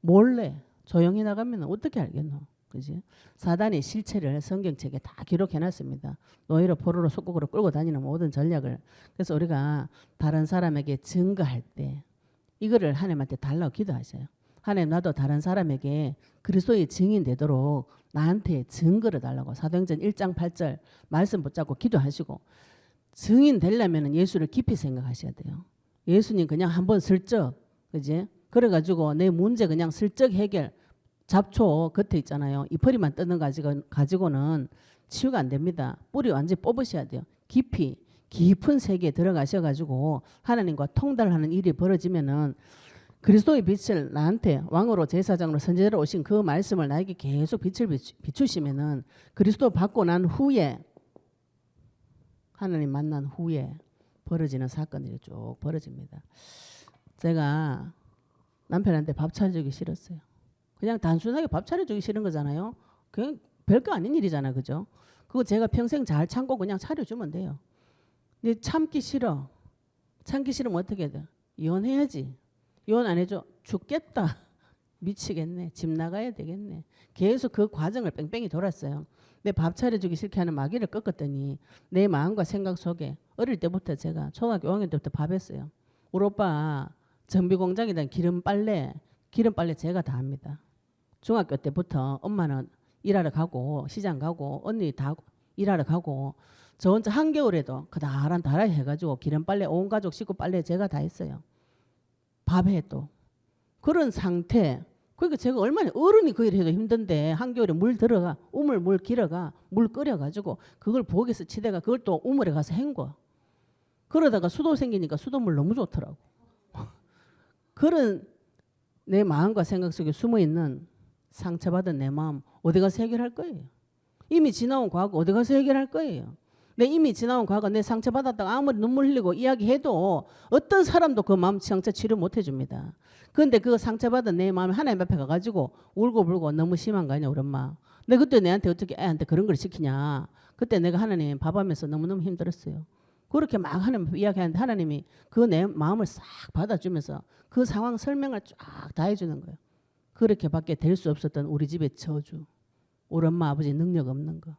몰래 조용히 나가면 어떻게 알겠노? 그지? 사단이 실체를 성경책에 다 기록해놨습니다. 노예로 포로로 속국으로 끌고 다니는 모든 전략을. 그래서 우리가 다른 사람에게 증거할 때 이거를 하나님한테 달라고 기도하셔요. 하나님 나도 다른 사람에게 그리스도의 증인 되도록 나한테 증거를 달라고 사도행전 1장 8절 말씀 붙잡고 기도하시고 증인 되려면 예수를 깊이 생각하셔야 돼요. 예수님 그냥 한번 슬쩍 그지? 그래가지고 내 문제 그냥 슬쩍 해결 잡초 겉에 있잖아요. 이파리만 뜯는 가지고는 치유가 안 됩니다. 뿌리 완전히 뽑으셔야 돼요. 깊은 세계에 들어가셔가지고 하나님과 통달하는 일이 벌어지면은 그리스도의 빛을 나한테 왕으로 제사장으로 선지자로 오신 그 말씀을 나에게 계속 빛을 비추시면은 그리스도 받고 난 후에 하나님 만난 후에 벌어지는 사건들이 쭉 벌어집니다. 제가 남편한테 밥 차려주기 싫었어요. 그냥 단순하게 밥 차려주기 싫은 거잖아요. 그냥 별거 아닌 일이잖아요. 그죠? 그거 제가 평생 잘 참고 그냥 차려주면 돼요. 근데 참기 싫으면 어떻게 해야 돼? 이혼해야지. 이혼 안 해줘. 죽겠다. 미치겠네. 집 나가야 되겠네. 계속 그 과정을 뺑뺑이 돌았어요. 내 밥 차려주기 싫게 하는 마귀를 꺾었더니 내 마음과 생각 속에 어릴 때부터 제가 초등학교 5학년 때부터 밥 했어요. 우리 오빠 정비공장이든 기름빨래 제가 다 합니다. 중학교 때부터 엄마는 일하러 가고 시장 가고 언니 다 일하러 가고 저 혼자 한겨울에도 그다란 다라이 해가지고 기름빨래 온 가족 식구 빨래 제가 다 했어요. 밥해 또 그런 상태. 그러니까 제가 얼마나 어른이 그 일 해도 힘든데 한겨울에 물 들어가 물 길어가 물 끓여가지고 그걸 부엌에서 치대가 그걸 또 우물에 가서 헹궈. 그러다가 수도 생기니까 수돗물 너무 좋더라고. 그런 내 마음과 생각 속에 숨어있는 상처받은 내 마음 어디 가서 해결할 거예요. 이미 지나온 과거 어디 가서 해결할 거예요. 내 이미 지나온 과거 내 상처받았다가 아무리 눈물 흘리고 이야기해도 어떤 사람도 그 마음 상처 치료 못 해줍니다. 그런데 그 상처받은 내 마음이 하나님 앞에 가가지고 울고불고 너무 심한 거 아니야 우리 엄마. 내가 그때 내한테 어떻게 애한테 그런 걸 시키냐. 그때 내가 하나님 밥하면서 너무너무 힘들었어요. 그렇게 막 하나님 이야기하는데 하나님이 그 내 마음을 싹 받아주면서 그 상황 설명을 쫙 다 해주는 거예요. 그렇게밖에 될 수 없었던 우리 집의 저주. 우리 엄마 아버지 능력 없는 거.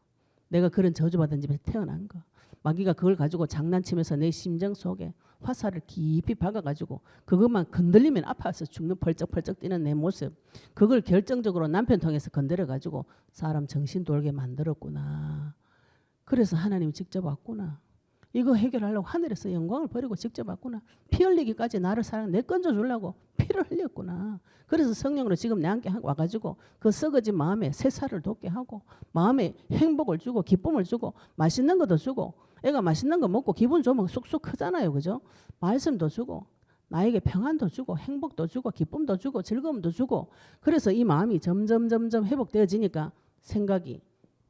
내가 그런 저주받은 집에서 태어난 거. 마귀가 그걸 가지고 장난치면서 내 심정 속에 화살을 깊이 박아가지고 그것만 건들리면 아파서 죽는 펄쩍펄쩍 뛰는 내 모습. 그걸 결정적으로 남편 통해서 건드려가지고 사람 정신 돌게 만들었구나. 그래서 하나님이 직접 왔구나. 이거 해결하려고 하늘에서 영광을 버리고 직접 왔구나. 피 흘리기까지 나를 내 건져 주려고 피를 흘렸구나. 그래서 성령으로 지금 내 함께 와가지고 그 썩어진 마음에 새살을 돋게 하고 마음에 행복을 주고 기쁨을 주고 맛있는 것도 주고 애가 맛있는 거 먹고 기분 좋으면 쑥쑥 크잖아요. 그죠? 말씀도 주고 나에게 평안도 주고 행복도 주고 기쁨도 주고 즐거움도 주고 그래서 이 마음이 점점 회복되어지니까 생각이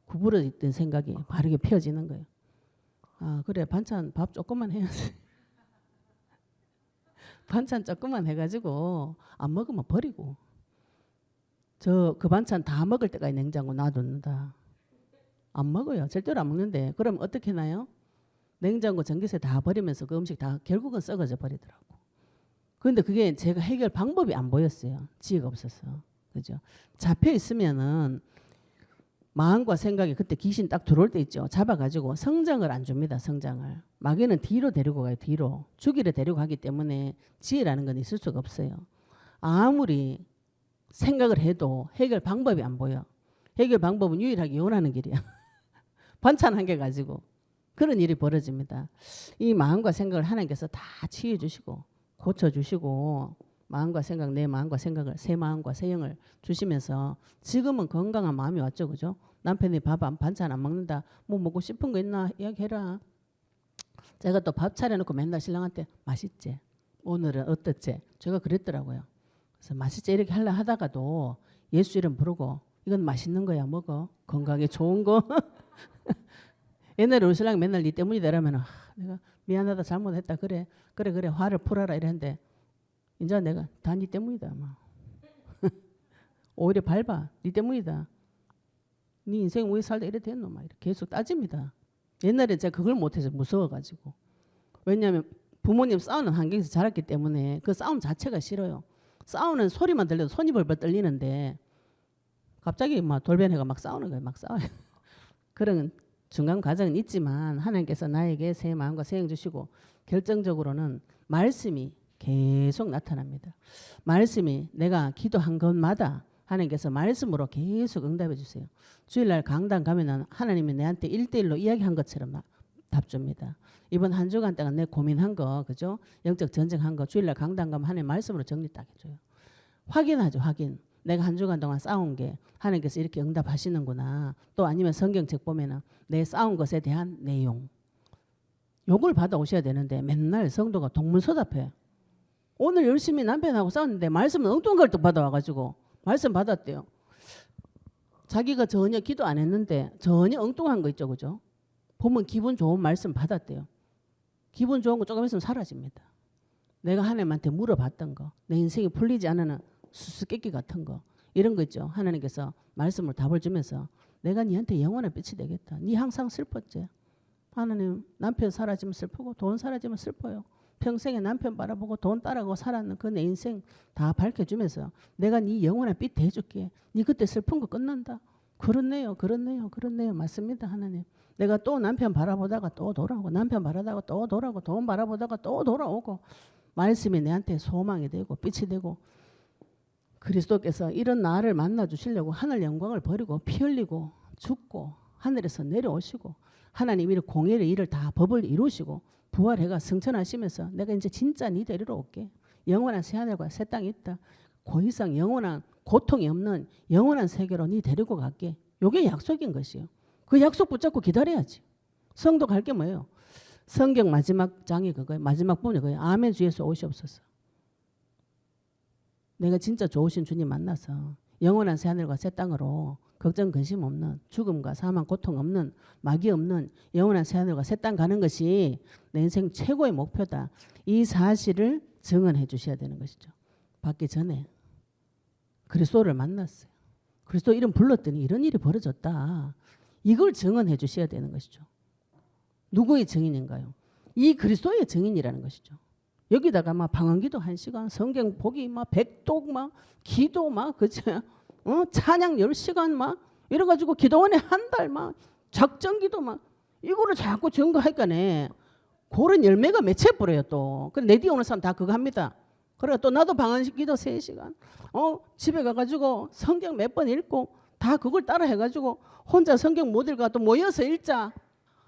구부러졌던 생각이 바르게 펴지는 거예요. 그래 반찬 밥 조금만 해야지. 반찬 조금만 해가지고 안 먹으면 버리고 그 반찬 다 먹을 때까지 냉장고 놔둔다. 안 먹어요. 절대로 안 먹는데 그럼 어떻게 해나요? 냉장고 전기세 다 버리면서 그 음식 다 결국은 썩어져 버리더라고. 그런데 그게 제가 해결 방법이 안 보였어요. 지혜가 없어서. 그죠? 잡혀 있으면은 마음과 생각이 그때 귀신 딱 들어올 때 있죠. 잡아가지고 성장을 안 줍니다. 성장을. 마귀는 뒤로 데리고 가요. 뒤로. 주기를 데리고 가기 때문에 지혜라는 건 있을 수가 없어요. 아무리 생각을 해도 해결 방법이 안 보여. 해결 방법은 유일하게 이혼하는 길이야. 반찬 한 개 가지고 그런 일이 벌어집니다. 이 마음과 생각을 하나님께서 다 치유해 주시고 고쳐주시고 마음과 생각, 내 마음과 생각을 새 마음과 새 영을 주시면서 지금은 건강한 마음이 왔죠. 그죠? 남편이 반찬 안 먹는다. 뭐 먹고 싶은 거 있나 이야기해라. 제가 또 밥 차려놓고 맨날 신랑한테 맛있지? 오늘은 어떻지? 제가 그랬더라고요. 그래서 맛있지? 이렇게 하려 하다가도 예수 이름 부르고 이건 맛있는 거야 먹어. 건강에 좋은 거. 옛날에 우리 신랑이 맨날 니 때문이다 이러면 내가 미안하다 잘못했다 그래 화를 풀어라 이랬는데 이제 내가 다 니 때문이다 막. 오히려 밟아 니 때문이다. 니 인생 왜 살다 이래 됐노 막 이렇게 계속 따집니다. 옛날에 제가 그걸 못해서 무서워가지고. 왜냐하면 부모님 싸우는 환경에서 자랐기 때문에 그 싸움 자체가 싫어요. 싸우는 소리만 들려도 손이 벌벌 떨리는데 갑자기 막 돌변해가 막 싸우는 거예요. 막 싸워요. 그런 중간 과정은 있지만 하나님께서 나에게 새 마음과 새 영 주시고 결정적으로는 말씀이 계속 나타납니다. 말씀이 내가 기도한 것마다 하나님께서 말씀으로 계속 응답해 주세요. 주일날 강단 가면은 하나님이 내한테 1대1로 이야기한 것처럼 답 줍니다. 이번 한 주간 동안 내 고민한 거, 그죠? 영적 전쟁한 거 주일날 강단 가면 하나님 말씀으로 정리 딱 해줘요. 확인하죠, 확인. 내가 한 주간 동안 싸운 게 하나님께서 이렇게 응답하시는구나. 또 아니면 성경책 보면은 내 싸운 것에 대한 내용. 요걸 받아오셔야 되는데 맨날 성도가 동문서답해. 오늘 열심히 남편하고 싸웠는데 말씀은 엉뚱한 걸 또 받아와가지고 말씀 받았대요. 자기가 전혀 기도 안 했는데 전혀 엉뚱한 거 있죠, 그죠? 보면 기분 좋은 말씀 받았대요. 기분 좋은 거 조금 있으면 사라집니다. 내가 하나님한테 물어봤던 거, 내 인생이 풀리지 않는 수수께끼 같은 거 이런 거 있죠. 하나님께서 말씀을 답을 주면서 내가 니한테 영원한 빛이 되겠다. 니 항상 슬펐지. 하나님 남편 사라지면 슬프고 돈 사라지면 슬퍼요. 평생에 남편 바라보고 돈 따라가고 살았는 그 내 인생 다 밝혀주면서 내가 네 영원한 빛 대줄게. 네 그때 슬픈 거 끝난다. 그렇네요. 맞습니다. 하나님. 내가 또 남편 바라보다가 또 돌아오고 남편 바라다가 또 돌아오고 돈 바라보다가 또 돌아오고 말씀이 내한테 소망이 되고 빛이 되고 그리스도께서 이런 나를 만나 주시려고 하늘 영광을 버리고 피 흘리고 죽고 하늘에서 내려오시고 하나님이 공의의 일을 다 법을 이루시고 부활해가 승천하시면서 내가 이제 진짜 네 데리러 올게. 영원한 새하늘과 새 땅이 있다. 그 이상 영원한 고통이 없는 영원한 세계로 네 데리고 갈게. 이게 약속인 것이요. 그 약속 붙잡고 기다려야지. 성도 갈 게 뭐예요? 성경 마지막 장이 그거예요. 마지막 부분이 그거예요. 아멘 주 예수 오시옵소서. 내가 진짜 좋으신 주님 만나서 영원한 새하늘과 새 땅으로 걱정 근심 없는 죽음과 사망 고통 없는 마귀 없는 영원한 새하늘과 새 땅 가는 것이 내 인생 최고의 목표다. 이 사실을 증언해 주셔야 되는 것이죠. 받기 전에 그리스도를 만났어요. 그리스도 이름 불렀더니 이런 일이 벌어졌다. 이걸 증언해 주셔야 되는 것이죠. 누구의 증인인가요? 이 그리스도의 증인이라는 것이죠. 여기다가 막 방언기도 1시간, 성경 보기 막 백독 막 기도 막 그죠? 찬양 10시간 막 이래가지고 기도원에 한 달 막 작정기도 막 이거를 자꾸 증거하니까네 그런 열매가 맺혀버려요 또. 그래 내 뒤에 오는 사람 다 그거 합니다. 그래 또 나도 방언기도 3시간 집에 가가지고 성경 몇 번 읽고 다 그걸 따라 해가지고 혼자 성경 못 읽어 또 모여서 읽자.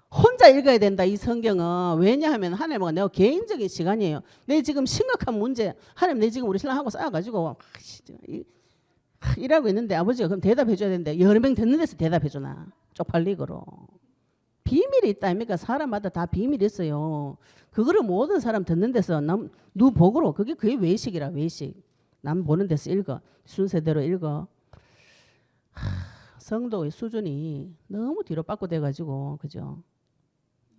혼자 읽어야 된다 이 성경은. 왜냐하면 하나님과 내가 개인적인 시간이에요. 내 지금 심각한 문제 하나님 내 지금 우리 신랑하고 싸워가지고 일하고 있는데 아버지가 그럼 대답해 줘야 되는데 여러 명 듣는 데서 대답해 주나 쪽팔리고로. 비밀이 있다 아닙니까? 사람마다 다 비밀이 있어요. 그거를 모든 사람 듣는 데서 누 보고로 그게 외식이라 외식. 남 보는 데서 읽어. 순서대로 읽어. 성도의 수준이 너무 뒤로 빠꾸 돼가지고 그죠?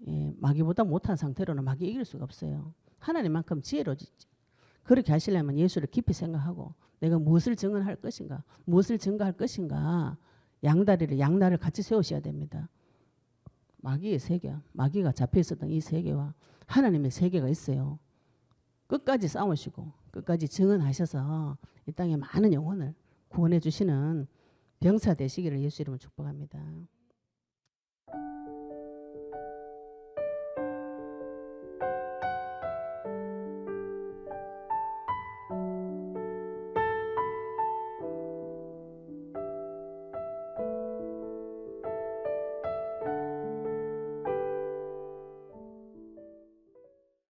예, 마귀보다 못한 상태로는 마귀 이길 수가 없어요. 하나님만큼 지혜로워지지. 그렇게 하시려면 예수를 깊이 생각하고 내가 무엇을 증언할 것인가 무엇을 증거할 것인가 양날을 같이 세우셔야 됩니다. 마귀의 세계, 마귀가 잡혀 있었던 이 세계와 하나님의 세계가 있어요. 끝까지 싸우시고 끝까지 증언하셔서 이 땅에 많은 영혼을 구원해 주시는 병사 되시기를 예수 이름으로 축복합니다.